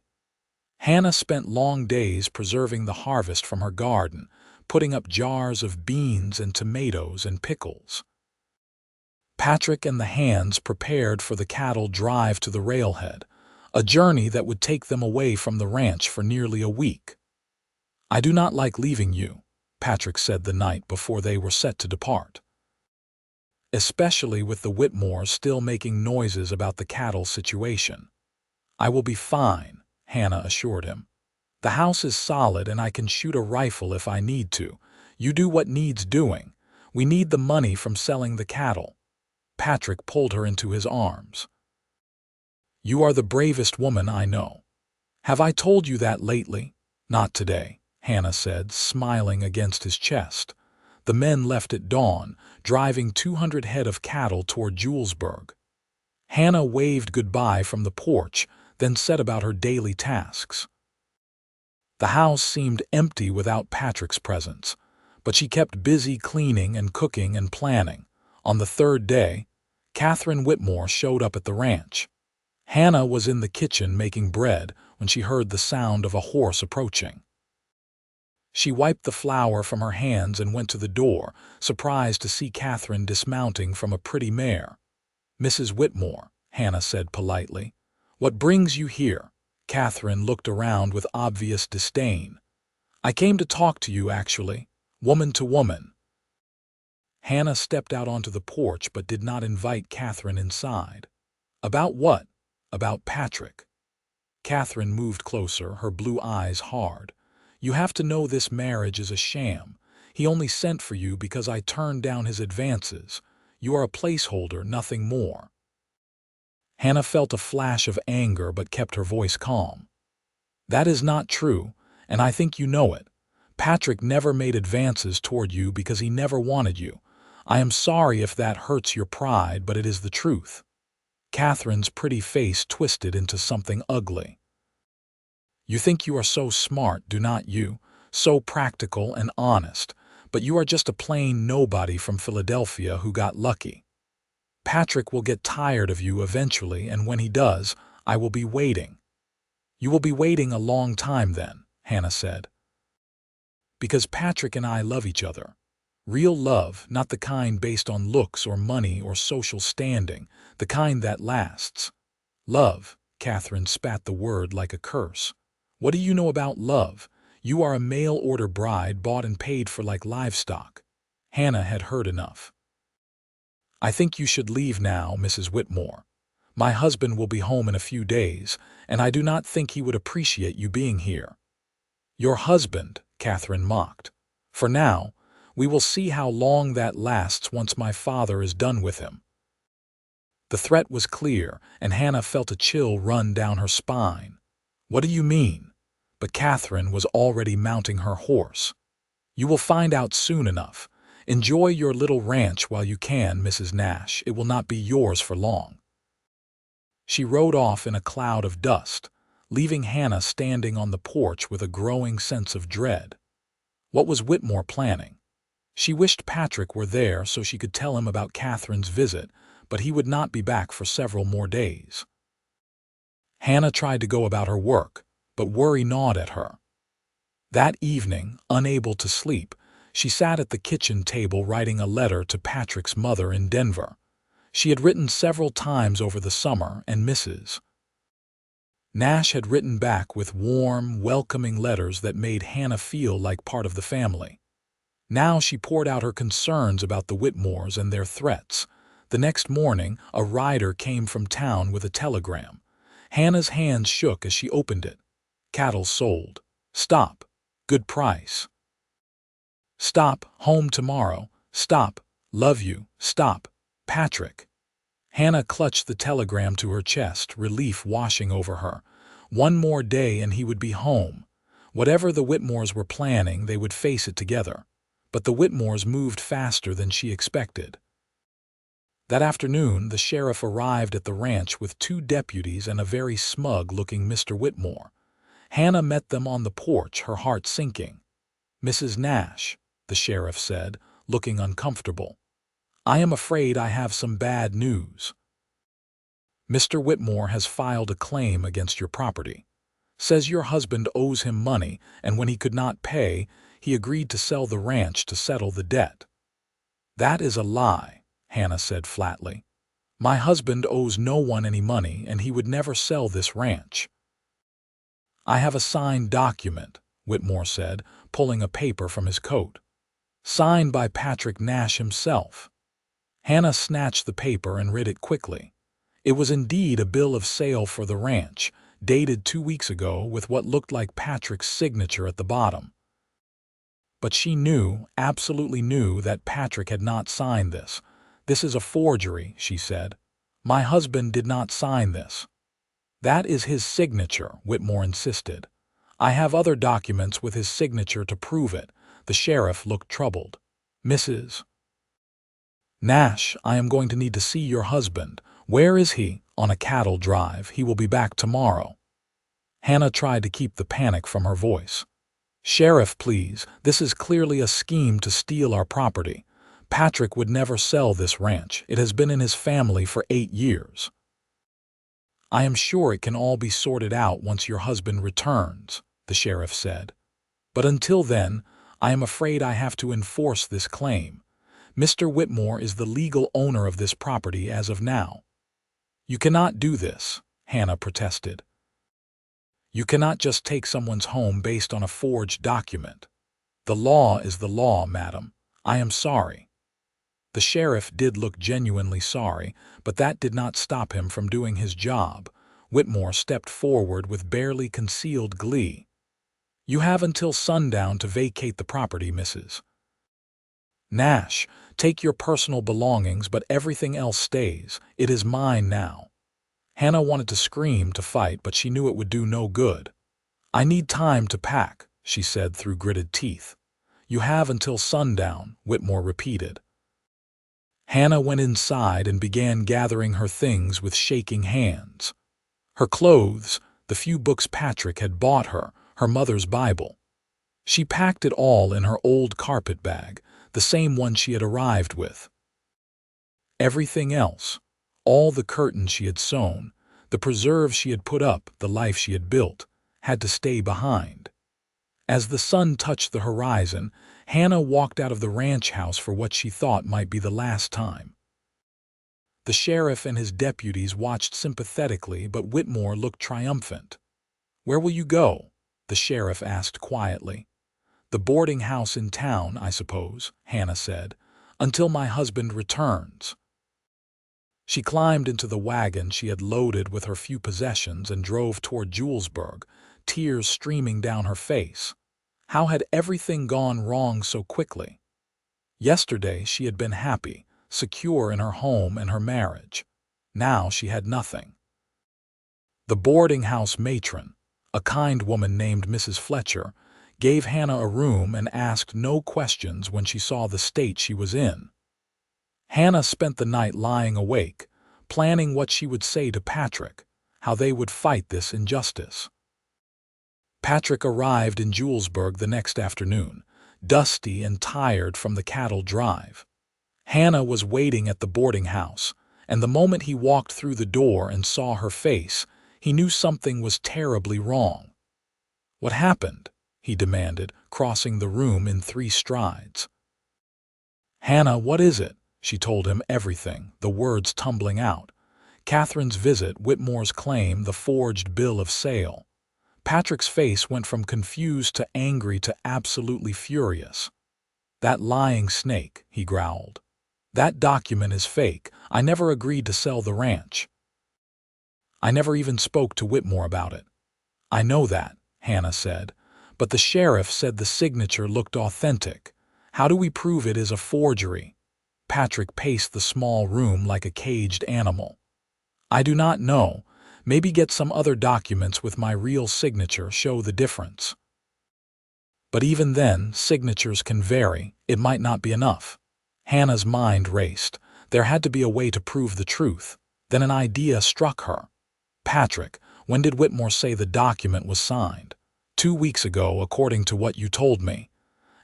Hannah spent long days preserving the harvest from her garden, putting up jars of beans and tomatoes and pickles. Patrick and the hands prepared for the cattle drive to the railhead, a journey that would take them away from the ranch for nearly a week. "I do not like leaving you," Patrick said the night before they were set to depart. "Especially with the Whitmores still making noises about the cattle situation." "I will be fine," Hannah assured him. "The house is solid and I can shoot a rifle if I need to. You do what needs doing. We need the money from selling the cattle." Patrick pulled her into his arms. You are the bravest woman I know. Have I told you that lately? Not today, Hannah said, smiling against his chest. The men left at dawn, driving 200 head of cattle toward Julesburg. Hannah waved goodbye from the porch, then set about her daily tasks. The house seemed empty without Patrick's presence, but she kept busy cleaning and cooking and planning. On the third day, Catherine Whitmore showed up at the ranch. Hannah was in the kitchen making bread when she heard the sound of a horse approaching. She wiped the flour from her hands and went to the door, surprised to see Catherine dismounting from a pretty mare. "Mrs. Whitmore," Hannah said politely. "What brings you here?" Catherine looked around with obvious disdain. "I came to talk to you, actually, woman to woman." Hannah stepped out onto the porch but did not invite Catherine inside. "About what?" "About Patrick." Catherine moved closer, her blue eyes hard. "You have to know this marriage is a sham. He only sent for you because I turned down his advances. You are a placeholder, nothing more." Hannah felt a flash of anger but kept her voice calm. "That is not true, and I think you know it. Patrick never made advances toward you because he never wanted you. I am sorry if that hurts your pride, but it is the truth." Catherine's pretty face twisted into something ugly. "You think you are so smart, do not you? So practical and honest, but you are just a plain nobody from Philadelphia who got lucky. Patrick will get tired of you eventually, and when he does, I will be waiting." "You will be waiting a long time then," Hannah said. "Because Patrick and I love each other. Real love, not the kind based on looks or money or social standing, the kind that lasts." "Love," Catherine spat the word like a curse. "What do you know about love? You are a mail-order bride bought and paid for like livestock." Hannah had heard enough. "I think you should leave now, Mrs. Whitmore. My husband will be home in a few days, and I do not think he would appreciate you being here." "Your husband," Catherine mocked. "For now, we will see how long that lasts once my father is done with him." The threat was clear, and Hannah felt a chill run down her spine. "What do you mean?" But Catherine was already mounting her horse. "You will find out soon enough. Enjoy your little ranch while you can, Mrs. Nash. It will not be yours for long." She rode off in a cloud of dust, leaving Hannah standing on the porch with a growing sense of dread. What was Whitmore planning? She wished Patrick were there so she could tell him about Catherine's visit, but he would not be back for several more days. Hannah tried to go about her work, but worry gnawed at her. That evening, unable to sleep, she sat at the kitchen table writing a letter to Patrick's mother in Denver. She had written several times over the summer, and Mrs. Nash had written back with warm, welcoming letters that made Hannah feel like part of the family. Now she poured out her concerns about the Whitmores and their threats. The next morning, a rider came from town with a telegram. Hannah's hands shook as she opened it. "Cattle sold. Stop. Good price. Stop. Home tomorrow. Stop. Love you. Stop. Patrick." Hannah clutched the telegram to her chest, relief washing over her. One more day and he would be home. Whatever the Whitmores were planning, they would face it together. But the Whitmores moved faster than she expected. That afternoon, the sheriff arrived at the ranch with 2 deputies and a very smug-looking Mr. Whitmore. Hannah met them on the porch, her heart sinking. "Mrs. Nash," the sheriff said, looking uncomfortable, "I am afraid I have some bad news. Mr. Whitmore has filed a claim against your property. Says your husband owes him money, and when he could not pay, he agreed to sell the ranch to settle the debt." "That is a lie," Hannah said flatly. "My husband owes no one any money, and he would never sell this ranch." "I have a signed document," Whitmore said, pulling a paper from his coat. "Signed by Patrick Nash himself." Hannah snatched the paper and read it quickly. It was indeed a bill of sale for the ranch, dated 2 weeks ago with what looked like Patrick's signature at the bottom. But she knew, absolutely knew, that Patrick had not signed this. "This is a forgery," she said. "My husband did not sign this." That is his signature, Whitmore insisted. I have other documents with his signature to prove it. The sheriff looked troubled. Mrs. Nash, I am going to need to see your husband. Where is he? On a cattle drive. He will be back tomorrow. Hannah tried to keep the panic from her voice. Sheriff, please, this is clearly a scheme to steal our property. Patrick would never sell this ranch. It has been in his family for 8 years. I am sure it can all be sorted out once your husband returns, the sheriff said. But until then, I am afraid I have to enforce this claim. Mr. Whitmore is the legal owner of this property as of now. You cannot do this, Hannah protested. You cannot just take someone's home based on a forged document. The law is the law, madam. I am sorry. The sheriff did look genuinely sorry, but that did not stop him from doing his job. Whitmore stepped forward with barely concealed glee. You have until sundown to vacate the property, Mrs. Nash. Take your personal belongings, but everything else stays. It is mine now. Hannah wanted to scream, to fight, but she knew it would do no good. I need time to pack, she said through gritted teeth. You have until sundown, Whitmore repeated. Hannah went inside and began gathering her things with shaking hands. Her clothes, the few books Patrick had bought her, her mother's Bible. She packed it all in her old carpet bag, the same one she had arrived with. Everything else, all the curtains she had sewn, the preserves she had put up, the life she had built, had to stay behind. As the sun touched the horizon, Hannah walked out of the ranch house for what she thought might be the last time. The sheriff and his deputies watched sympathetically, but Whitmore looked triumphant. Where will you go? The sheriff asked quietly. The boarding house in town, I suppose, Hannah said, until my husband returns. She climbed into the wagon she had loaded with her few possessions and drove toward Julesburg, tears streaming down her face. How had everything gone wrong so quickly? Yesterday she had been happy, secure in her home and her marriage. Now she had nothing. The boarding house matron, a kind woman named Mrs. Fletcher, gave Hannah a room and asked no questions when she saw the state she was in. Hannah spent the night lying awake, planning what she would say to Patrick, how they would fight this injustice. Patrick arrived in Julesburg the next afternoon, dusty and tired from the cattle drive. Hannah was waiting at the boarding house, and the moment he walked through the door and saw her face, he knew something was terribly wrong. What happened? He demanded, crossing the room in 3 strides. Hannah, what is it? She told him everything, the words tumbling out. Catherine's visit, Whitmore's claim, the forged bill of sale. Patrick's face went from confused to angry to absolutely furious. That lying snake, he growled. That document is fake. I never agreed to sell the ranch. I never even spoke to Whitmore about it. I know that, Hannah said. But the sheriff said the signature looked authentic. How do we prove it is a forgery? Patrick paced the small room like a caged animal. I do not know. Maybe get some other documents with my real signature, show the difference. But even then, signatures can vary. It might not be enough. Hannah's mind raced. There had to be a way to prove the truth. Then an idea struck her. Patrick, when did Whitmore say the document was signed? 2 weeks ago, according to what you told me.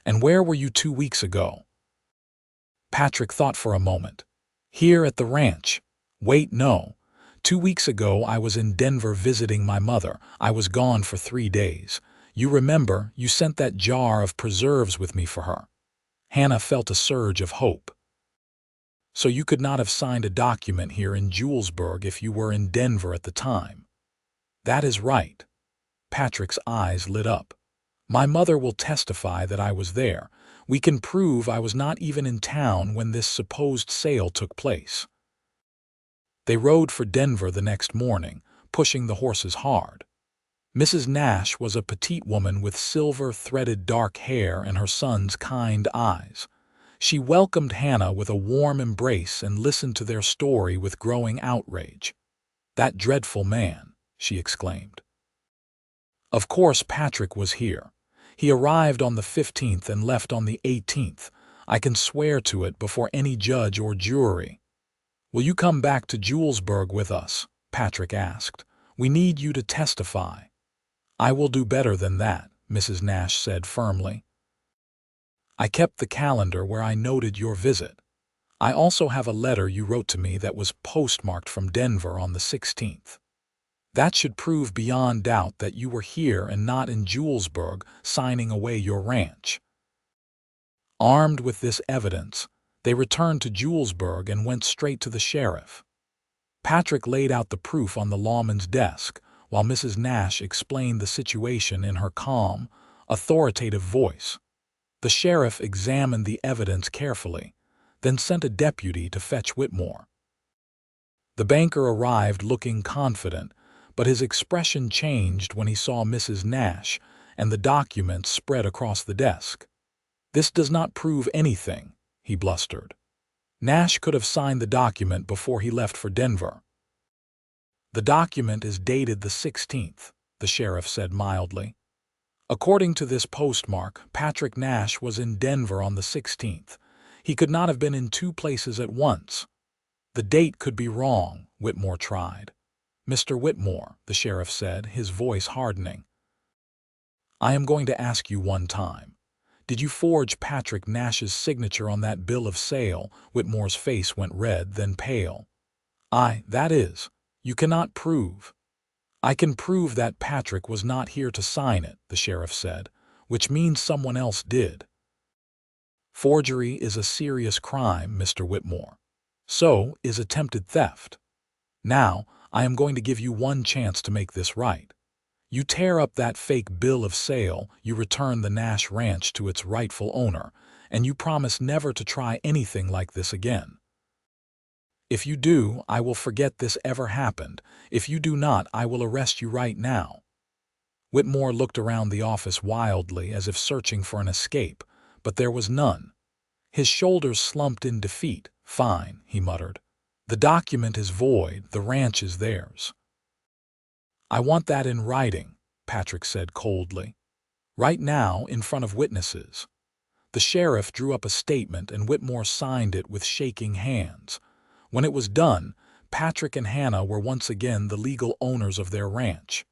And where were you 2 weeks ago? Patrick thought for a moment. Here at the ranch. Wait, no. 2 weeks ago I was in Denver visiting my mother. I was gone for 3 days. You remember, you sent that jar of preserves with me for her. Hannah felt a surge of hope. So you could not have signed a document here in Julesburg if you were in Denver at the time. That is right. Patrick's eyes lit up. My mother will testify that I was there. We can prove I was not even in town when this supposed sale took place. They rode for Denver the next morning, pushing the horses hard. Mrs. Nash was a petite woman with silver-threaded dark hair and her son's kind eyes. She welcomed Hannah with a warm embrace and listened to their story with growing outrage. That dreadful man, she exclaimed. Of course Patrick was here. He arrived on the 15th and left on the 18th. I can swear to it before any judge or jury. Will you come back to Julesburg with us? Patrick asked. We need you to testify. I will do better than that, Mrs. Nash said firmly. I kept the calendar where I noted your visit. I also have a letter you wrote to me that was postmarked from Denver on the 16th. That should prove beyond doubt that you were here and not in Julesburg signing away your ranch. Armed with this evidence, they returned to Julesburg and went straight to the sheriff. Patrick laid out the proof on the lawman's desk, while Mrs. Nash explained the situation in her calm, authoritative voice. The sheriff examined the evidence carefully, then sent a deputy to fetch Whitmore. The banker arrived looking confident, but his expression changed when he saw Mrs. Nash and the documents spread across the desk. This does not prove anything, he blustered. Nash could have signed the document before he left for Denver. The document is dated the 16th, the sheriff said mildly. According to this postmark, Patrick Nash was in Denver on the 16th. He could not have been in two places at once. The date could be wrong, Whitmore tried. Mr. Whitmore, the sheriff said, his voice hardening. I am going to ask you one time. Did you forge Patrick Nash's signature on that bill of sale? Whitmore's face went red, then pale. That is, you cannot prove. I can prove that Patrick was not here to sign it, the sheriff said, which means someone else did. Forgery is a serious crime, Mr. Whitmore. So is attempted theft. Now, I am going to give you one chance to make this right. You tear up that fake bill of sale, you return the Nash Ranch to its rightful owner, and you promise never to try anything like this again. If you do, I will forget this ever happened. If you do not, I will arrest you right now. Whitmore looked around the office wildly as if searching for an escape, but there was none. His shoulders slumped in defeat. Fine, he muttered. The document is void, the ranch is theirs. I want that in writing, Patrick said coldly. Right now, in front of witnesses. The sheriff drew up a statement and Whitmore signed it with shaking hands. When it was done, Patrick and Hannah were once again the legal owners of their ranch.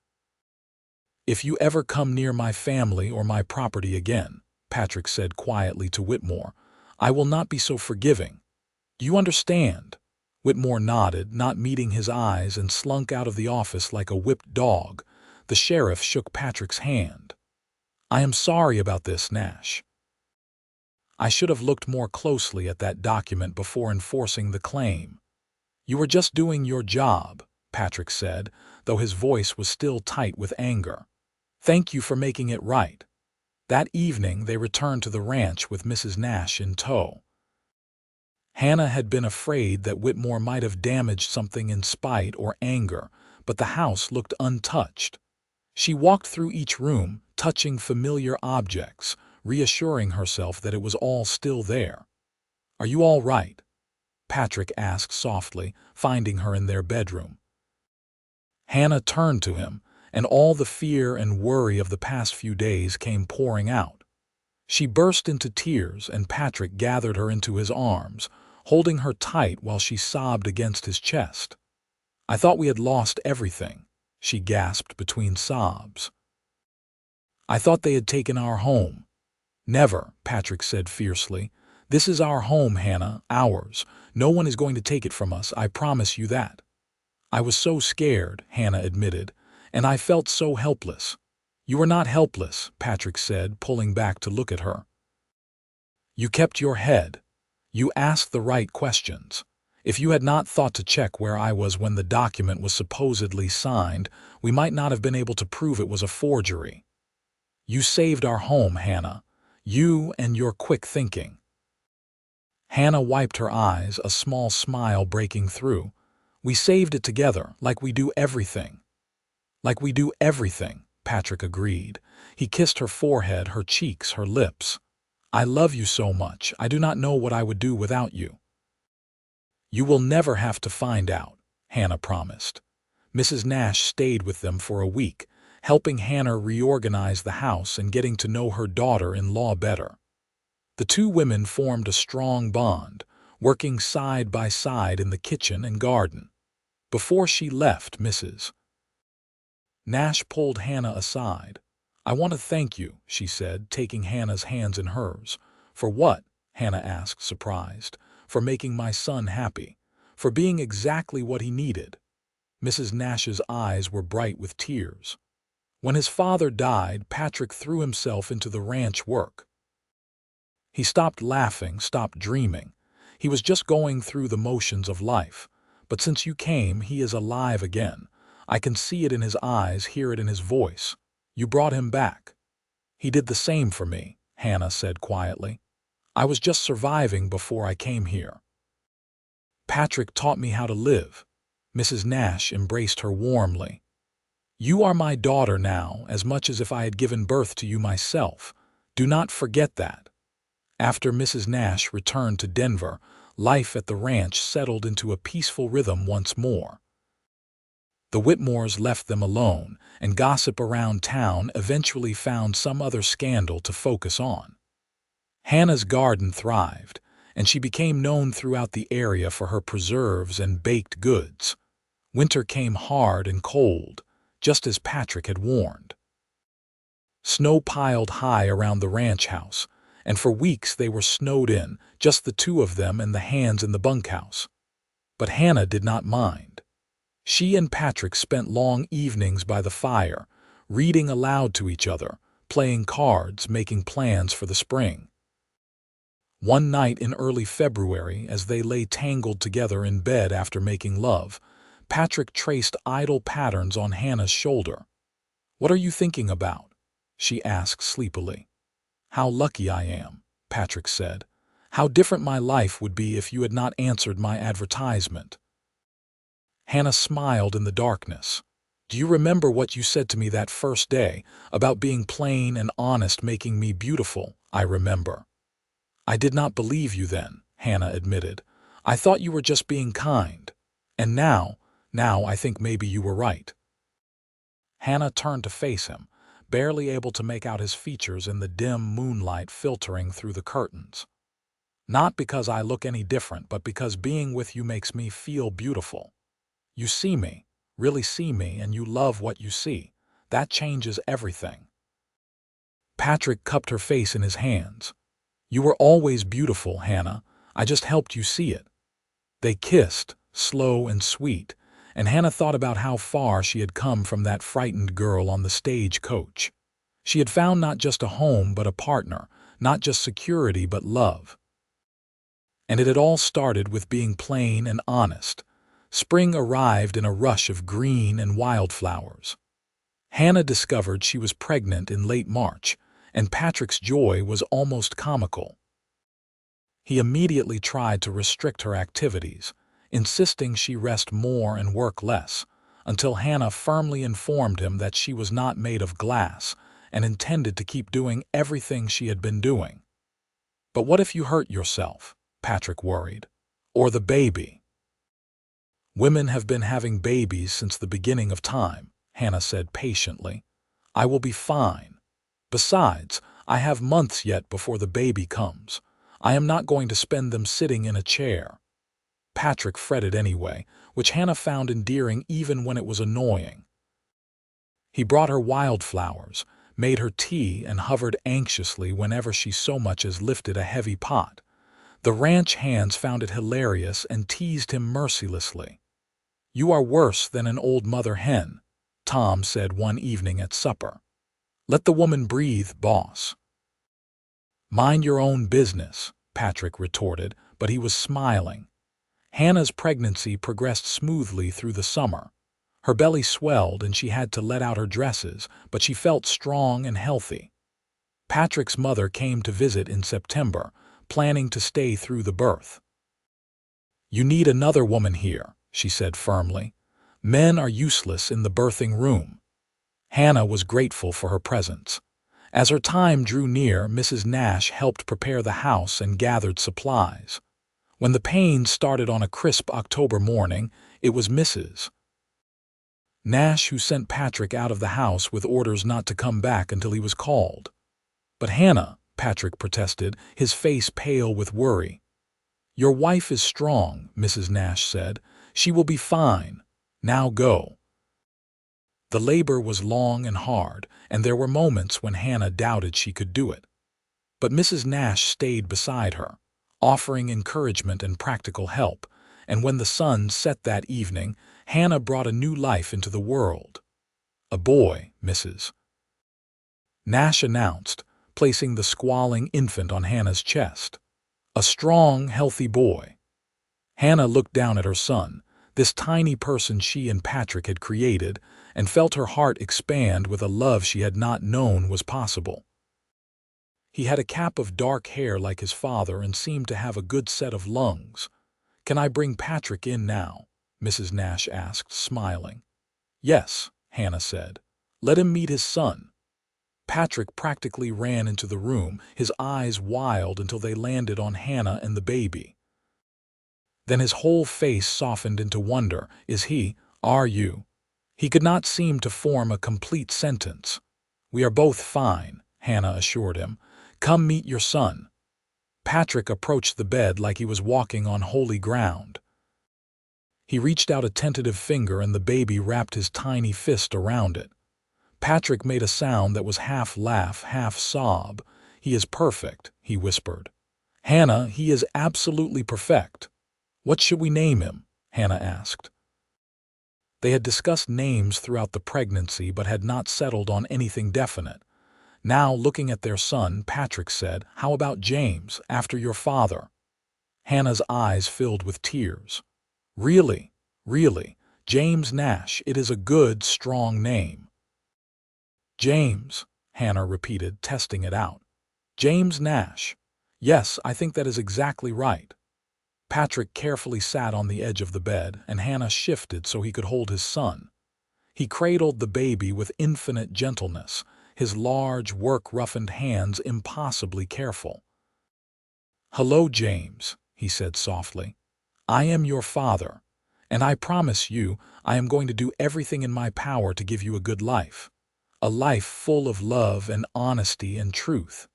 If you ever come near my family or my property again, Patrick said quietly to Whitmore, I will not be so forgiving. Do you understand? Whitmore nodded, not meeting his eyes, and slunk out of the office like a whipped dog. The sheriff shook Patrick's hand. I am sorry about this, Nash. I should have looked more closely at that document before enforcing the claim. You were just doing your job, Patrick said, though his voice was still tight with anger. Thank you for making it right. That evening they returned to the ranch with Mrs. Nash in tow. Hannah had been afraid that Whitmore might have damaged something in spite or anger, but the house looked untouched. She walked through each room, touching familiar objects, reassuring herself that it was all still there. Are you all right? Patrick asked softly, finding her in their bedroom. Hannah turned to him, and all the fear and worry of the past few days came pouring out. She burst into tears, and Patrick gathered her into his arms, holding her tight while she sobbed against his chest. I thought we had lost everything, she gasped between sobs. I thought they had taken our home. Never, Patrick said fiercely. This is our home, Hannah, ours. No one is going to take it from us, I promise you that. I was so scared, Hannah admitted, and I felt so helpless. You were not helpless, Patrick said, pulling back to look at her. You kept your head. You asked the right questions. If you had not thought to check where I was when the document was supposedly signed, we might not have been able to prove it was a forgery. You saved our home, Hannah. You and your quick thinking. Hannah wiped her eyes, a small smile breaking through. We saved it together, like we do everything. Like we do everything, Patrick agreed. He kissed her forehead, her cheeks, her lips. I love you so much, I do not know what I would do without you. You will never have to find out, Hannah promised. Mrs. Nash stayed with them for a week, helping Hannah reorganize the house and getting to know her daughter-in-law better. The two women formed a strong bond, working side by side in the kitchen and garden. Before she left, Mrs. Nash pulled Hannah aside. "I want to thank you," she said, taking Hannah's hands in hers. "For what?" Hannah asked, surprised. "For making my son happy. For being exactly what he needed." Mrs. Nash's eyes were bright with tears. When his father died, Patrick threw himself into the ranch work. He stopped laughing, stopped dreaming. He was just going through the motions of life. But since you came, he is alive again. I can see it in his eyes, hear it in his voice. You brought him back. "He did the same for me," Hannah said quietly. "I was just surviving before I came here. Patrick taught me how to live." Mrs. Nash embraced her warmly. "You are my daughter now, as much as if I had given birth to you myself. Do not forget that." After Mrs. Nash returned to Denver, life at the ranch settled into a peaceful rhythm once more. The Whitmores left them alone, and gossip around town eventually found some other scandal to focus on. Hannah's garden thrived, and she became known throughout the area for her preserves and baked goods. Winter came hard and cold, just as Patrick had warned. Snow piled high around the ranch house, and for weeks they were snowed in, just the two of them and the hands in the bunkhouse. But Hannah did not mind. She and Patrick spent long evenings by the fire, reading aloud to each other, playing cards, making plans for the spring. One night in early February, as they lay tangled together in bed after making love, Patrick traced idle patterns on Hannah's shoulder. "What are you thinking about?" she asked sleepily. "How lucky I am," Patrick said. "How different my life would be if you had not answered my advertisement." Hannah smiled in the darkness. "Do you remember what you said to me that first day, about being plain and honest making me beautiful?" "I remember." "I did not believe you then," Hannah admitted. "I thought you were just being kind. And now I think maybe you were right." Hannah turned to face him, barely able to make out his features in the dim moonlight filtering through the curtains. "Not because I look any different, but because being with you makes me feel beautiful. You see me, really see me, and you love what you see. That changes everything." Patrick cupped her face in his hands. "You were always beautiful, Hannah. I just helped you see it." They kissed, slow and sweet, and Hannah thought about how far she had come from that frightened girl on the stagecoach. She had found not just a home but a partner, not just security but love. And it had all started with being plain and honest. Spring arrived in a rush of green and wildflowers. Hannah discovered she was pregnant in late March, and Patrick's joy was almost comical. He immediately tried to restrict her activities, insisting she rest more and work less, until Hannah firmly informed him that she was not made of glass and intended to keep doing everything she had been doing. "But what if you hurt yourself?" Patrick worried. "Or the baby?" "Women have been having babies since the beginning of time," Hannah said patiently. "I will be fine. Besides, I have months yet before the baby comes. I am not going to spend them sitting in a chair." Patrick fretted anyway, which Hannah found endearing even when it was annoying. He brought her wildflowers, made her tea, and hovered anxiously whenever she so much as lifted a heavy pot. The ranch hands found it hilarious and teased him mercilessly. "You are worse than an old mother hen," Tom said one evening at supper. "Let the woman breathe, boss." "Mind your own business," Patrick retorted, but he was smiling. Hannah's pregnancy progressed smoothly through the summer. Her belly swelled and she had to let out her dresses, but she felt strong and healthy. Patrick's mother came to visit in September, planning to stay through the birth. "You need another woman here," she said firmly. "Men are useless in the birthing room." Hannah was grateful for her presence. As her time drew near, Mrs. Nash helped prepare the house and gathered supplies. When the pain started on a crisp October morning, it was Mrs. Nash, who sent Patrick out of the house with orders not to come back until he was called. "But Hannah," Patrick protested, his face pale with worry. "Your wife is strong," Mrs. Nash said. "She will be fine. Now go." The labor was long and hard, and there were moments when Hannah doubted she could do it. But Mrs. Nash stayed beside her, offering encouragement and practical help, and when the sun set that evening, Hannah brought a new life into the world. "A boy," Mrs. Nash announced, placing the squalling infant on Hannah's chest. "A strong, healthy boy." Hannah looked down at her son, this tiny person she and Patrick had created, and felt her heart expand with a love she had not known was possible. He had a cap of dark hair like his father and seemed to have a good set of lungs. "Can I bring Patrick in now?" Mrs. Nash asked, smiling. "Yes," Hannah said. "Let him meet his son." Patrick practically ran into the room, his eyes wild until they landed on Hannah and the baby. Then his whole face softened into wonder. Are you? He could not seem to form a complete sentence. "We are both fine," Hannah assured him. "Come meet your son." Patrick approached the bed like he was walking on holy ground. He reached out a tentative finger and the baby wrapped his tiny fist around it. Patrick made a sound that was half laugh, half sob. "He is perfect," he whispered. "Hannah, he is absolutely perfect." "What should we name him?" Hannah asked. They had discussed names throughout the pregnancy but had not settled on anything definite. Now, looking at their son, Patrick said, "How about James, after your father?" Hannah's eyes filled with tears. Really, James Nash, it is a good, strong name." "James," Hannah repeated, testing it out. "James Nash. Yes, I think that is exactly right." Patrick carefully sat on the edge of the bed, and Hannah shifted so he could hold his son. He cradled the baby with infinite gentleness, his large, work-roughened hands impossibly careful. "Hello, James," he said softly. "I am your father, and I promise you I am going to do everything in my power to give you a good life. A life full of love and honesty and truth."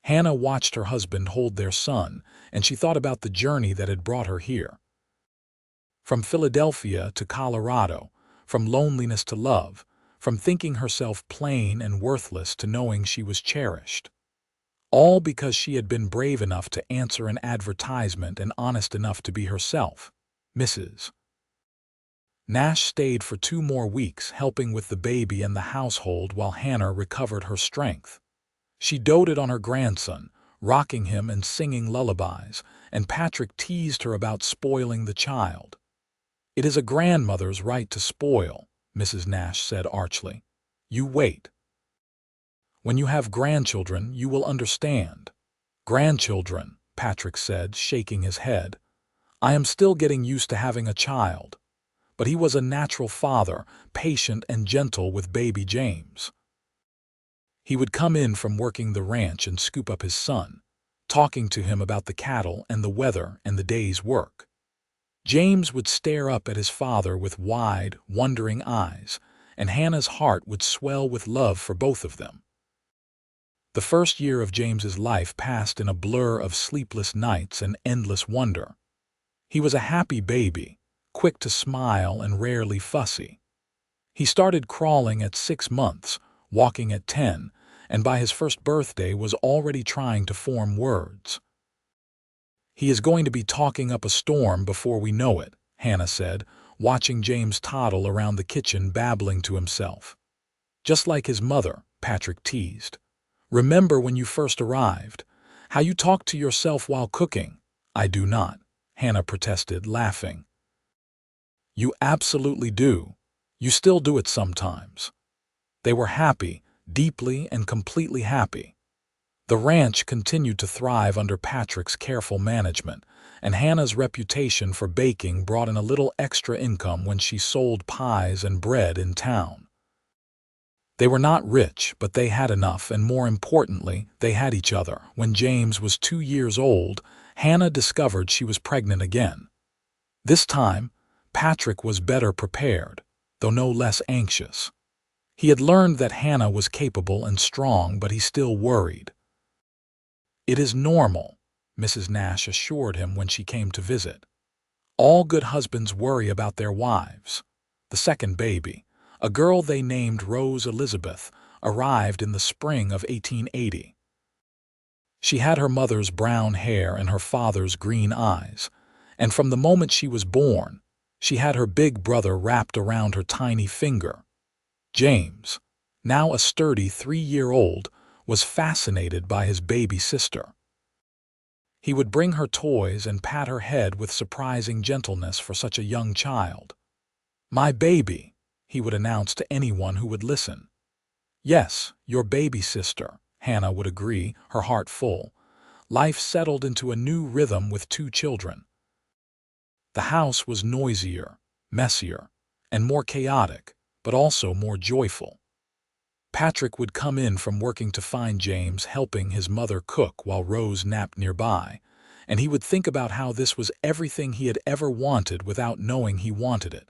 Hannah watched her husband hold their son, and she thought about the journey that had brought her here. From Philadelphia to Colorado, from loneliness to love, from thinking herself plain and worthless to knowing she was cherished. All because she had been brave enough to answer an advertisement and honest enough to be herself. Mrs. Nash stayed for 2 more weeks helping with the baby and the household while Hannah recovered her strength. She doted on her grandson, rocking him and singing lullabies, and Patrick teased her about spoiling the child. "It is a grandmother's right to spoil," Mrs. Nash said archly. "You wait. When you have grandchildren, you will understand." "Grandchildren," Patrick said, shaking his head. "I am still getting used to having a child." But he was a natural father, patient and gentle with baby James. He would come in from working the ranch and scoop up his son, talking to him about the cattle and the weather and the day's work. James would stare up at his father with wide, wondering eyes, and Hannah's heart would swell with love for both of them. The first year of James's life passed in a blur of sleepless nights and endless wonder. He was a happy baby, quick to smile and rarely fussy. He started crawling at 6 months, walking at 10, and by his first birthday was already trying to form words. "He is going to be talking up a storm before we know it," Hannah said, watching James toddle around the kitchen babbling to himself. "Just like his mother," Patrick teased. "Remember when you first arrived? How you talked to yourself while cooking?" "I do not," Hannah protested, laughing. "You absolutely do. You still do it sometimes." They were happy, deeply and completely happy. The ranch continued to thrive under Patrick's careful management, and Hannah's reputation for baking brought in a little extra income when she sold pies and bread in town. They were not rich, but they had enough, and more importantly, they had each other. When James was 2 years old, Hannah discovered she was pregnant again. This time, Patrick was better prepared. though no less anxious. He had learned that Hannah was capable and strong, but he still worried. "It is normal," Mrs. Nash assured him when she came to visit. "All good husbands worry about their wives." The second baby, a girl they named Rose Elizabeth, arrived in the spring of 1880. She had her mother's brown hair and her father's green eyes, and from the moment she was born, she had her big brother wrapped around her tiny finger. James, now a sturdy 3-year-old, was fascinated by his baby sister. He would bring her toys and pat her head with surprising gentleness for such a young child. "My baby," he would announce to anyone who would listen. "Yes, your baby sister," Hannah would agree, her heart full. Life settled into a new rhythm with 2 children. The house was noisier, messier, and more chaotic, but also more joyful. Patrick would come in from working to find James helping his mother cook while Rose napped nearby, and he would think about how this was everything he had ever wanted without knowing he wanted it.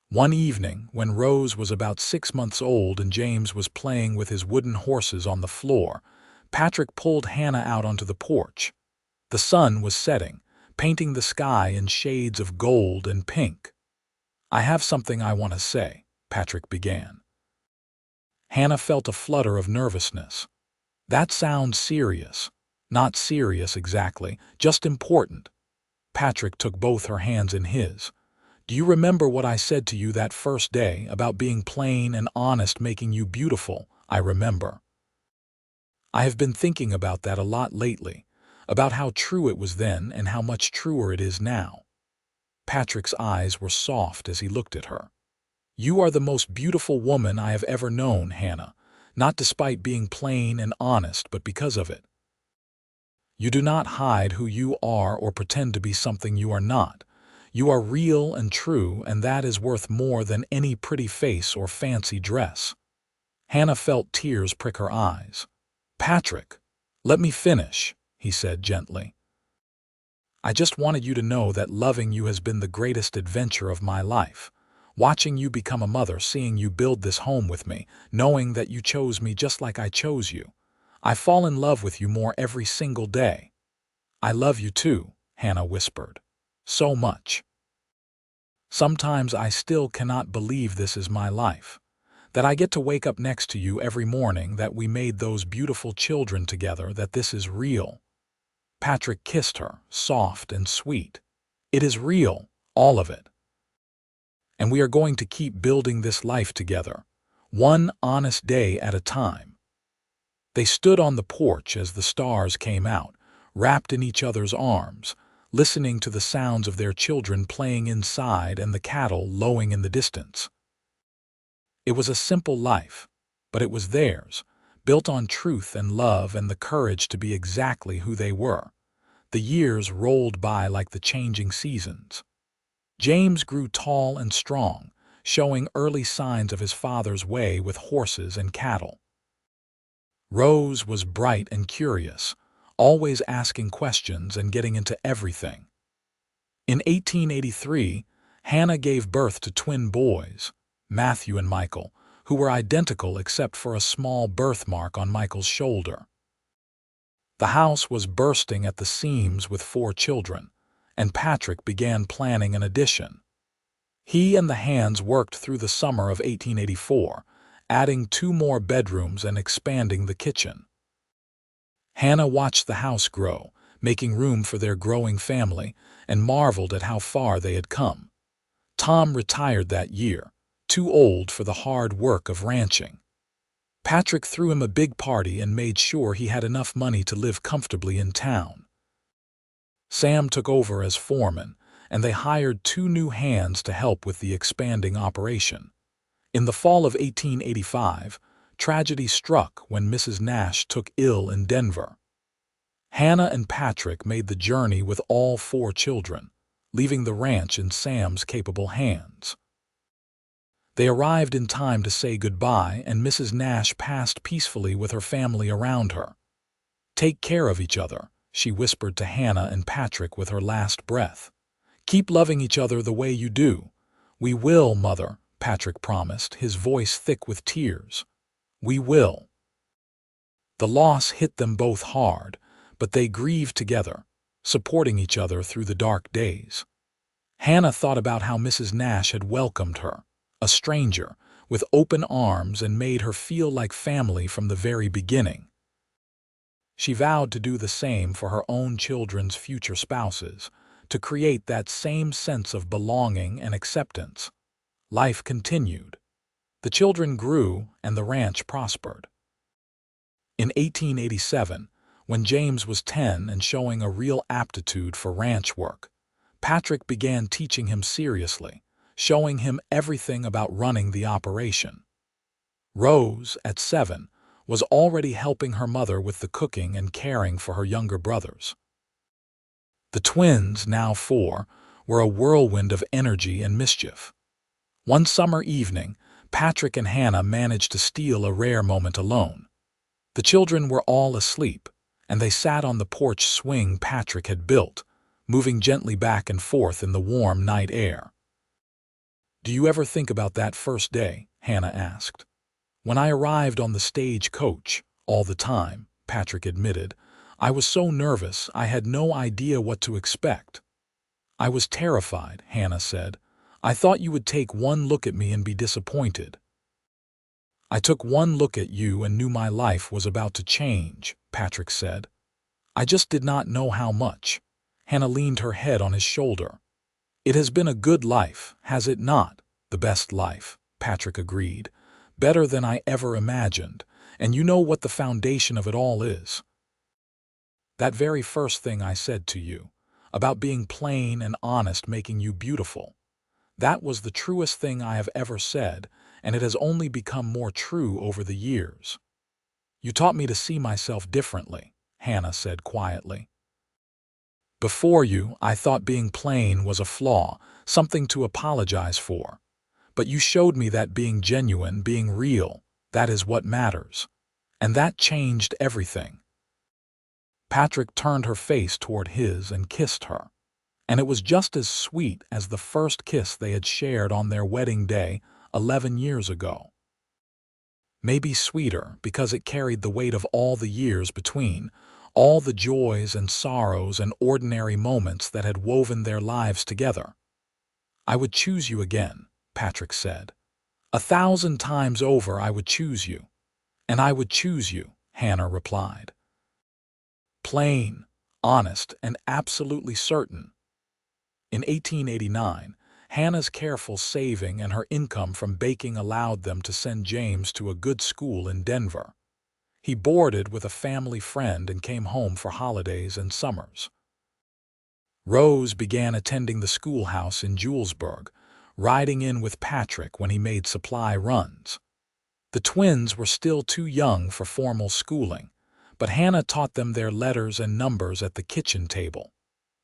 One evening, when Rose was about 6 months old and James was playing with his wooden horses on the floor, Patrick pulled Hannah out onto the porch. The sun was setting, painting the sky in shades of gold and pink. "I have something I want to say," Patrick began. Hannah felt a flutter of nervousness. "That sounds serious." "Not serious exactly, just important." Patrick took both her hands in his. "Do you remember what I said to you that first day about being plain and honest making you beautiful?" "I remember." "I have been thinking about that a lot lately, about how true it was then and how much truer it is now." Patrick's eyes were soft as he looked at her. "You are the most beautiful woman I have ever known, Hannah, not despite being plain and honest, but because of it. You do not hide who you are or pretend to be something you are not. You are real and true, and that is worth more than any pretty face or fancy dress." Hannah felt tears prick her eyes. "Patrick, let me finish," he said gently. "I just wanted you to know that loving you has been the greatest adventure of my life. Watching you become a mother, seeing you build this home with me, knowing that you chose me just like I chose you. I fall in love with you more every single day." "I love you too," Hannah whispered. "So much. Sometimes I still cannot believe this is my life. That I get to wake up next to you every morning, that we made those beautiful children together, that this is real." Patrick kissed her, soft and sweet. "It is real, all of it. And we are going to keep building this life together, one honest day at a time." They stood on the porch as the stars came out, wrapped in each other's arms, listening to the sounds of their children playing inside and the cattle lowing in the distance. It was a simple life, but it was theirs, built on truth and love and the courage to be exactly who they were. The years rolled by like the changing seasons. James grew tall and strong, showing early signs of his father's way with horses and cattle. Rose was bright and curious, always asking questions and getting into everything. In 1883, Hannah gave birth to twin boys, Matthew and Michael, who were identical except for a small birthmark on Michael's shoulder. The house was bursting at the seams with 4 children, and Patrick began planning an addition. He and the hands worked through the summer of 1884, adding 2 more bedrooms and expanding the kitchen. Hannah watched the house grow, making room for their growing family, and marveled at how far they had come. Tom retired that year, too old for the hard work of ranching. Patrick threw him a big party and made sure he had enough money to live comfortably in town. Sam took over as foreman, and they hired 2 new hands to help with the expanding operation. In the fall of 1885, tragedy struck when Mrs. Nash took ill in Denver. Hannah and Patrick made the journey with all 4 children, leaving the ranch in Sam's capable hands. They arrived in time to say goodbye, and Mrs. Nash passed peacefully with her family around her. "Take care of each other," she whispered to Hannah and Patrick with her last breath. "Keep loving each other the way you do. "We will, Mother," Patrick promised, his voice thick with tears. "We will." The loss hit them both hard, but they grieved together, supporting each other through the dark days. Hannah thought about how Mrs. Nash had welcomed her, a stranger, with open arms and made her feel like family from the very beginning. She vowed to do the same for her own children's future spouses, to create that same sense of belonging and acceptance. Life continued. The children grew and the ranch prospered. In 1887, when James was 10 and showing a real aptitude for ranch work, Patrick began teaching him seriously, showing him everything about running the operation. Rose, at 7, was already helping her mother with the cooking and caring for her younger brothers. The twins, now 4, were a whirlwind of energy and mischief. One summer evening, Patrick and Hannah managed to steal a rare moment alone. The children were all asleep, and they sat on the porch swing Patrick had built, moving gently back and forth in the warm night air. "Do you ever think about that first day?" Hannah asked. "When I arrived on the stage coach, all the time," Patrick admitted. "I was so nervous I had no idea what to expect." "I was terrified," Hannah said. "I thought you would take one look at me and be disappointed." "I took one look at you and knew my life was about to change," Patrick said. "I just did not know how much." Hannah leaned her head on his shoulder. "It has been a good life, has it not?" "The best life," Patrick agreed. "Better than I ever imagined, and you know what the foundation of it all is. That very first thing I said to you, about being plain and honest making you beautiful. That was the truest thing I have ever said, and it has only become more true over the years." "You taught me to see myself differently," Hannah said quietly. "Before you, I thought being plain was a flaw, something to apologize for. But you showed me that being genuine, being real, that is what matters. And that changed everything." Patrick turned her face toward his and kissed her. And it was just as sweet as the first kiss they had shared on their wedding day 11 years ago. Maybe sweeter because it carried the weight of all the years between, all the joys and sorrows and ordinary moments that had woven their lives together. "I would choose you again," Patrick said. "1,000 times over I would choose you." "And I would choose you," Hannah replied. Plain, honest, and absolutely certain. In 1889, Hannah's careful saving and her income from baking allowed them to send James to a good school in Denver. He boarded with a family friend and came home for holidays and summers. Rose began attending the schoolhouse in Julesburg, riding in with Patrick when he made supply runs. The twins were still too young for formal schooling, but Hannah taught them their letters and numbers at the kitchen table.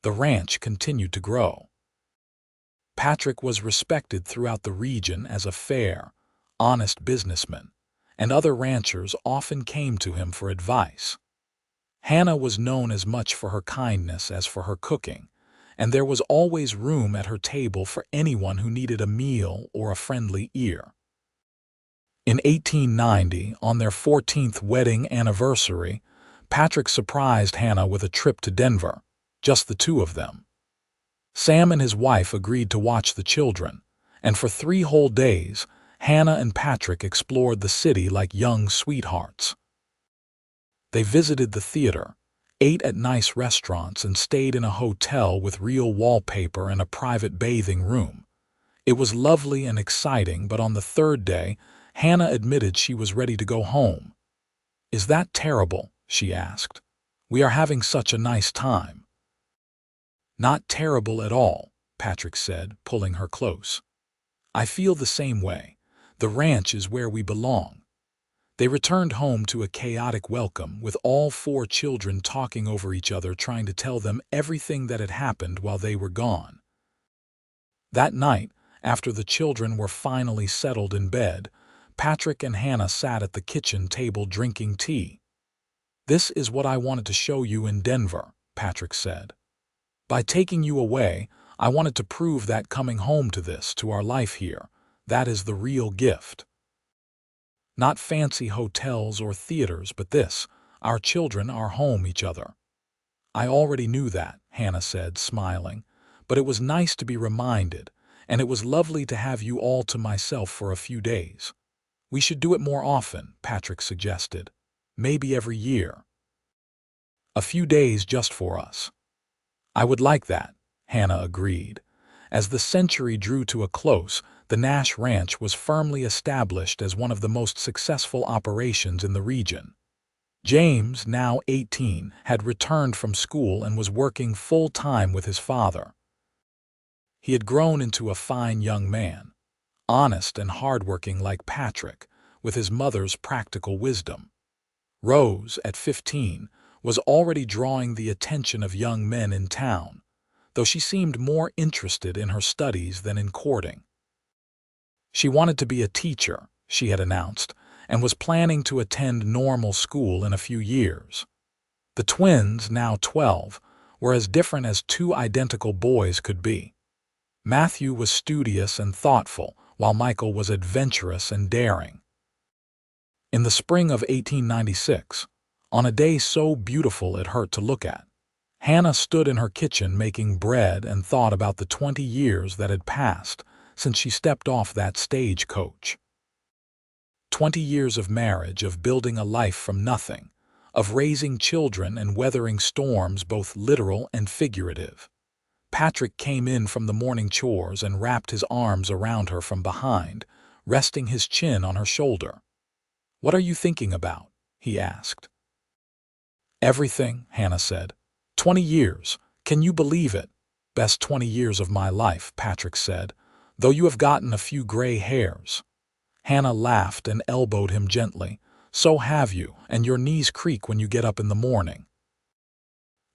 The ranch continued to grow. Patrick was respected throughout the region as a fair, honest businessman, and other ranchers often came to him for advice. Hannah was known as much for her kindness as for her cooking, and there was always room at her table for anyone who needed a meal or a friendly ear. In 1890, on their 14th wedding anniversary, Patrick surprised Hannah with a trip to Denver, just the two of them. Sam and his wife agreed to watch the children, and for 3 whole days, Hannah and Patrick explored the city like young sweethearts. They visited the theater, ate at nice restaurants, and stayed in a hotel with real wallpaper and a private bathing room. It was lovely and exciting, but on the 3rd day, Hannah admitted she was ready to go home. "Is that terrible?" she asked. "We are having such a nice time." "Not terrible at all," Patrick said, pulling her close. "I feel the same way. The ranch is where we belong." They returned home to a chaotic welcome, with all 4 children talking over each other, trying to tell them everything that had happened while they were gone. That night, after the children were finally settled in bed, Patrick and Hannah sat at the kitchen table drinking tea. "This is what I wanted to show you in Denver," Patrick said. "By taking you away, I wanted to prove that coming home to our life here, that is the real gift. Not fancy hotels or theaters, but this, our children are home each other. I already knew that, Hannah said, smiling, but it was nice to be reminded, and it was lovely to have you all to myself for a few days. We should do it more often, Patrick suggested. Maybe every year. A few days just for us. I would like that, Hannah agreed. As the century drew to a close, the Nash Ranch was firmly established as one of the most successful operations in the region. James, now 18, had returned from school and was working full-time with his father. He had grown into a fine young man, honest and hardworking like Patrick, with his mother's practical wisdom. Rose, at 15, was already drawing the attention of young men in town, though she seemed more interested in her studies than in courting. She wanted to be a teacher, she had announced, and was planning to attend normal school in a few years. The twins, now 12, were as different as two identical boys could be. Matthew was studious and thoughtful, while Michael was adventurous and daring. In the spring of 1896, on a day so beautiful it hurt to look at, Hannah stood in her kitchen making bread and thought about the 20 years that had passed since she stepped off that stagecoach. 20 years of marriage, of building a life from nothing, of raising children and weathering storms both literal and figurative. Patrick came in from the morning chores and wrapped his arms around her from behind, resting his chin on her shoulder. "What are you thinking about?" he asked. "Everything," Hannah said. 20 years. Can you believe it? Best 20 years of my life," Patrick said, "though you have gotten a few gray hairs." Hannah laughed and elbowed him gently. "So have you, and your knees creak when you get up in the morning."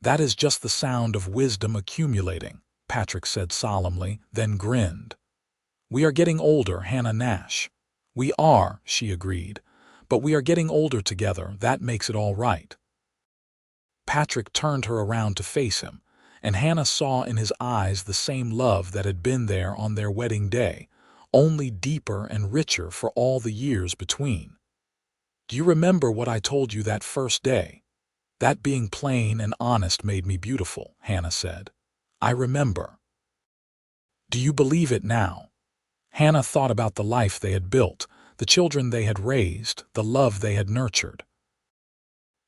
"That is just the sound of wisdom accumulating," Patrick said solemnly, then grinned. "We are getting older, Hannah Nash." "We are," she agreed, "but we are getting older together. That makes it all right." Patrick turned her around to face him, and Hannah saw in his eyes the same love that had been there on their wedding day, only deeper and richer for all the years between. "Do you remember what I told you that first day? That being plain and honest made me beautiful," Hannah said. "I remember." "Do you believe it now?" Hannah thought about the life they had built, the children they had raised, the love they had nurtured.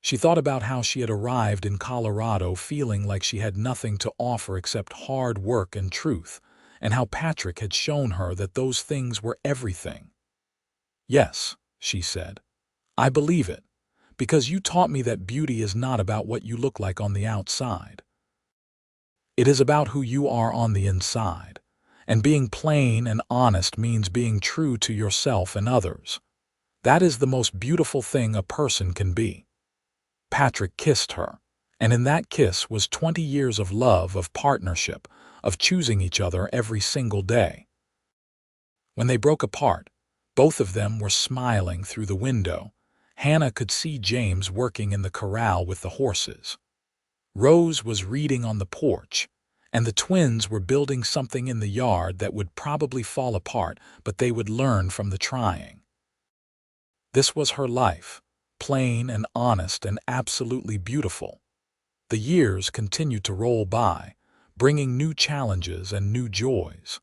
She thought about how she had arrived in Colorado feeling like she had nothing to offer except hard work and truth, and how Patrick had shown her that those things were everything. "Yes," she said, "I believe it, because you taught me that beauty is not about what you look like on the outside. It is about who you are on the inside, and being plain and honest means being true to yourself and others. That is the most beautiful thing a person can be." Patrick kissed her, and in that kiss was 20 years of love, of partnership, of choosing each other every single day. When they broke apart, both of them were smiling through the window. Hannah could see James working in the corral with the horses. Rose was reading on the porch, and the twins were building something in the yard that would probably fall apart, but they would learn from the trying. This was her life, plain and honest and absolutely beautiful. The years continued to roll by, bringing new challenges and new joys.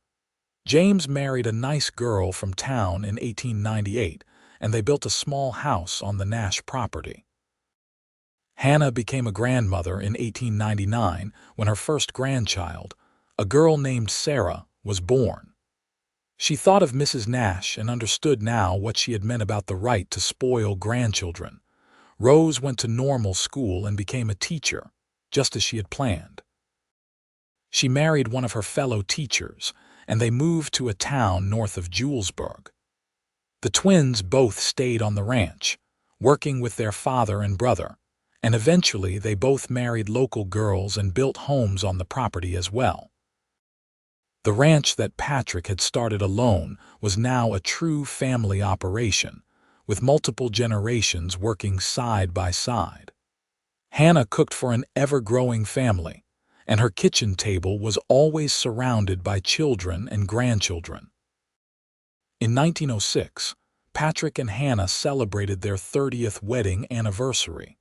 James married a nice girl from town in 1898, and they built a small house on the Nash property. Hannah became a grandmother in 1899 when her first grandchild, a girl named Sarah, was born. She thought of Mrs. Nash and understood now what she had meant about the right to spoil grandchildren. Rose went to normal school and became a teacher, just as she had planned. She married one of her fellow teachers, and they moved to a town north of Julesburg. The twins both stayed on the ranch, working with their father and brother, and eventually they both married local girls and built homes on the property as well. The ranch that Patrick had started alone was now a true family operation, with multiple generations working side by side. Hannah cooked for an ever-growing family, and her kitchen table was always surrounded by children and grandchildren. In 1906, Patrick and Hannah celebrated their 30th wedding anniversary.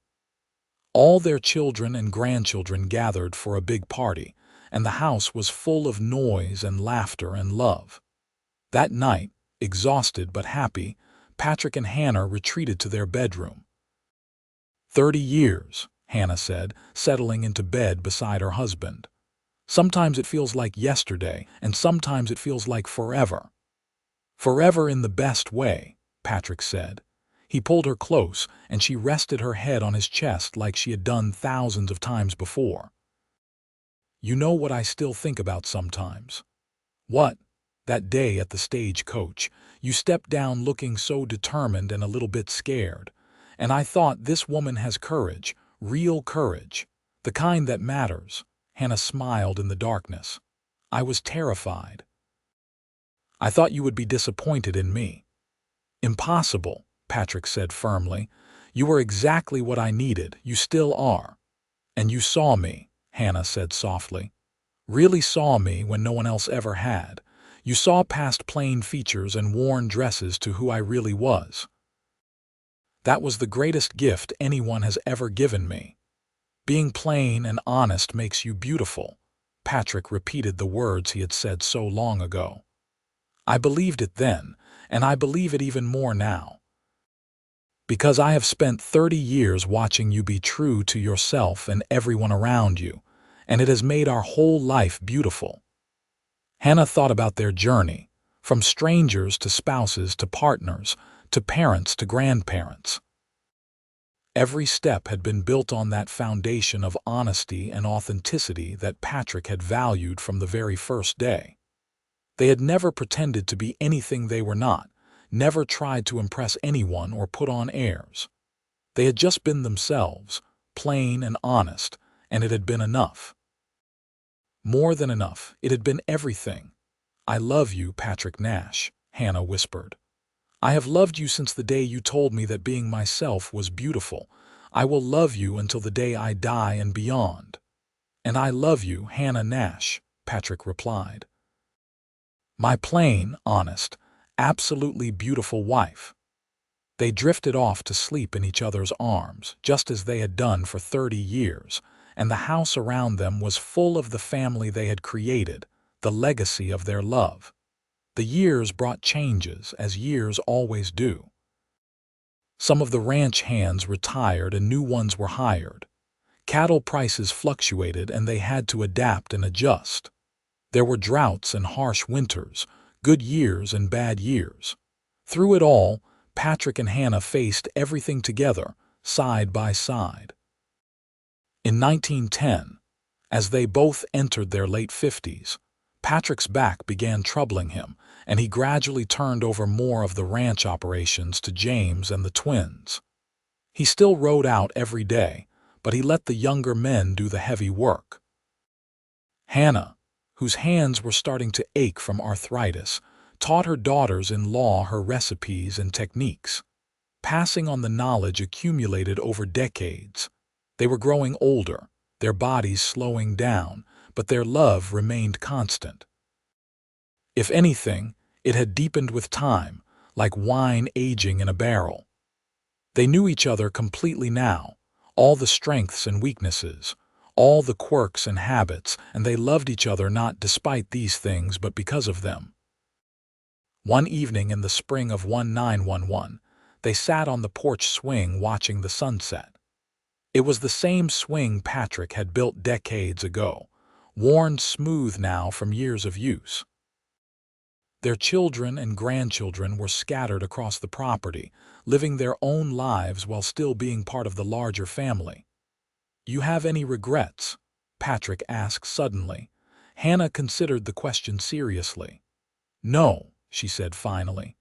All their children and grandchildren gathered for a big party, and the house was full of noise and laughter and love. That night, exhausted but happy, Patrick and Hannah retreated to their bedroom. 30 years, Hannah said, settling into bed beside her husband. Sometimes it feels like yesterday, and sometimes it feels like forever. Forever in the best way, Patrick said. He pulled her close, and she rested her head on his chest like she had done thousands of times before. You know what I still think about sometimes? What? That day at the stagecoach, you stepped down looking so determined and a little bit scared. And I thought, this woman has courage, real courage, the kind that matters. Hannah smiled in the darkness. I was terrified. I thought you would be disappointed in me. Impossible, Patrick said firmly. You were exactly what I needed. You still are. And you saw me, Hannah said softly. Really saw me when no one else ever had. You saw past plain features and worn dresses to who I really was. That was the greatest gift anyone has ever given me. Being plain and honest makes you beautiful. Patrick repeated the words he had said so long ago. I believed it then, and I believe it even more now. Because I have spent 30 years watching you be true to yourself and everyone around you, and it has made our whole life beautiful. Hannah thought about their journey, from strangers to spouses to partners, to parents to grandparents. Every step had been built on that foundation of honesty and authenticity that Patrick had valued from the very first day. They had never pretended to be anything they were not, never tried to impress anyone or put on airs. They had just been themselves, plain and honest, and it had been enough. More than enough, it had been everything. I love you, Patrick Nash, Hannah whispered. I have loved you since the day you told me that being myself was beautiful. I will love you until the day I die and beyond. And I love you, Hannah Nash, Patrick replied. My plain, honest, absolutely beautiful wife. They drifted off to sleep in each other's arms, just as they had done for 30 years, and the house around them was full of the family they had created, the legacy of their love. The years brought changes, as years always do. Some of the ranch hands retired and new ones were hired. Cattle prices fluctuated and they had to adapt and adjust. There were droughts and harsh winters, good years and bad years. Through it all, Patrick and Hannah faced everything together, side by side. In 1910, as they both entered their late 50s, Patrick's back began troubling him, and he gradually turned over more of the ranch operations to James and the twins. He still rode out every day, but he let the younger men do the heavy work. Hannah, whose hands were starting to ache from arthritis, taught her daughters-in-law her recipes and techniques, passing on the knowledge accumulated over decades. They were growing older, their bodies slowing down, but their love remained constant. If anything, it had deepened with time, like wine aging in a barrel. They knew each other completely now, all the strengths and weaknesses, all the quirks and habits, and they loved each other not despite these things but because of them. One evening in the spring of 1911, they sat on the porch swing watching the sunset. It was the same swing Patrick had built decades ago, worn smooth now from years of use. Their children and grandchildren were scattered across the property, living their own lives while still being part of the larger family. You have any regrets? Patrick asked suddenly. Hannah considered the question seriously. No, she said finally.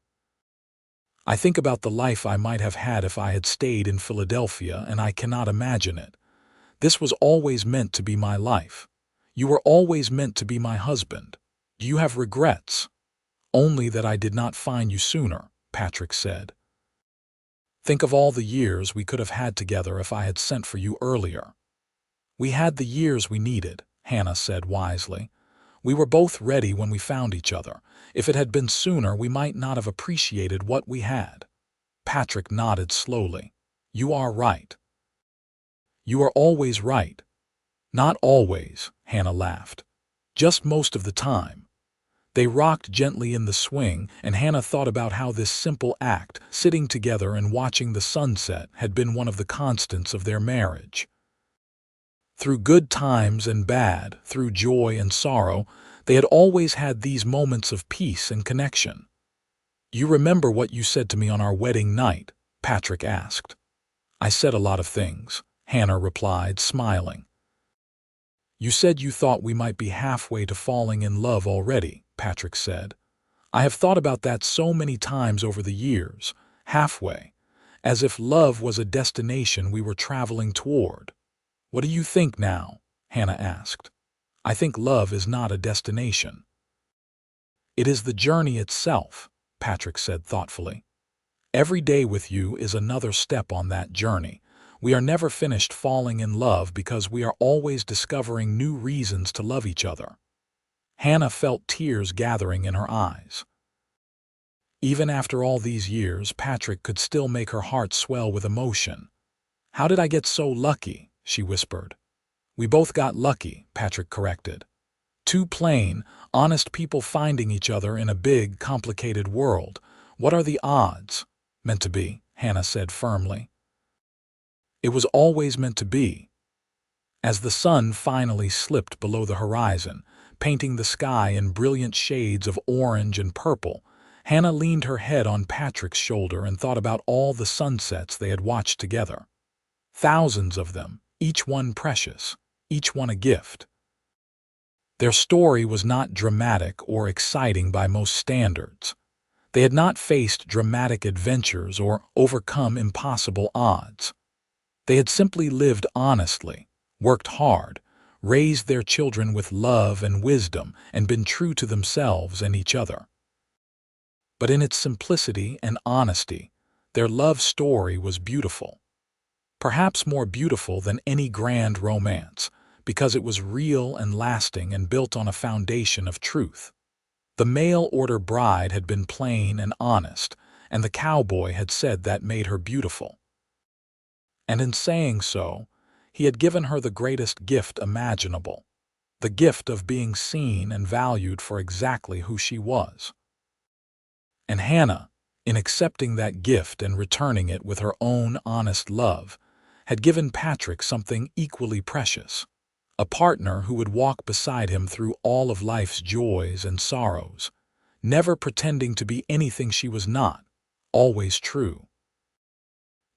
I think about the life I might have had if I had stayed in Philadelphia, and I cannot imagine it. This was always meant to be my life. You were always meant to be my husband. Do you have regrets? Only that I did not find you sooner, Patrick said. Think of all the years we could have had together if I had sent for you earlier. We had the years we needed, Hannah said wisely. We were both ready when we found each other. If it had been sooner, we might not have appreciated what we had. Patrick nodded slowly. You are right. You are always right. Not always, Hannah laughed. Just most of the time. They rocked gently in the swing, and Hannah thought about how this simple act, sitting together and watching the sunset, had been one of the constants of their marriage. Through good times and bad, through joy and sorrow, they had always had these moments of peace and connection. You remember what you said to me on our wedding night? Patrick asked. I said a lot of things, Hannah replied, smiling. You said you thought we might be halfway to falling in love already, Patrick said. I have thought about that so many times over the years, halfway, as if love was a destination we were traveling toward. What do you think now? Hannah asked. I think love is not a destination. It is the journey itself, Patrick said thoughtfully. Every day with you is another step on that journey. We are never finished falling in love because we are always discovering new reasons to love each other. Hannah felt tears gathering in her eyes. Even after all these years, Patrick could still make her heart swell with emotion. How did I get so lucky? She whispered. We both got lucky, Patrick corrected. Two plain, honest people finding each other in a big, complicated world. What are the odds? Meant to be, Hannah said firmly. It was always meant to be. As the sun finally slipped below the horizon, painting the sky in brilliant shades of orange and purple, Hannah leaned her head on Patrick's shoulder and thought about all the sunsets they had watched together. Thousands of them, each one precious, each one a gift. Their story was not dramatic or exciting by most standards. They had not faced dramatic adventures or overcome impossible odds. They had simply lived honestly, worked hard, raised their children with love and wisdom, and been true to themselves and each other. But in its simplicity and honesty, their love story was beautiful. Perhaps more beautiful than any grand romance, because it was real and lasting and built on a foundation of truth. The mail-order bride had been plain and honest, and the cowboy had said that made her beautiful. And in saying so, he had given her the greatest gift imaginable, the gift of being seen and valued for exactly who she was. And Hannah, in accepting that gift and returning it with her own honest love, had given Patrick something equally precious, a partner who would walk beside him through all of life's joys and sorrows, never pretending to be anything she was not, always true.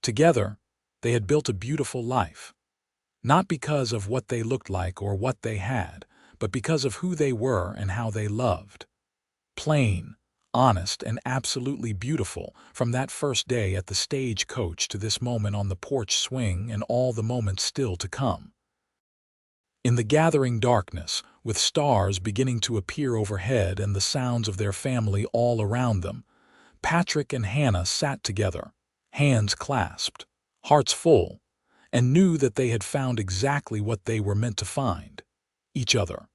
Together, they had built a beautiful life, not because of what they looked like or what they had, but because of who they were and how they loved. Plain, honest, and absolutely beautiful, from that first day at the stagecoach to this moment on the porch swing and all the moments still to come. In the gathering darkness, with stars beginning to appear overhead and the sounds of their family all around them, Patrick and Hannah sat together, hands clasped, hearts full, and knew that they had found exactly what they were meant to find: each other.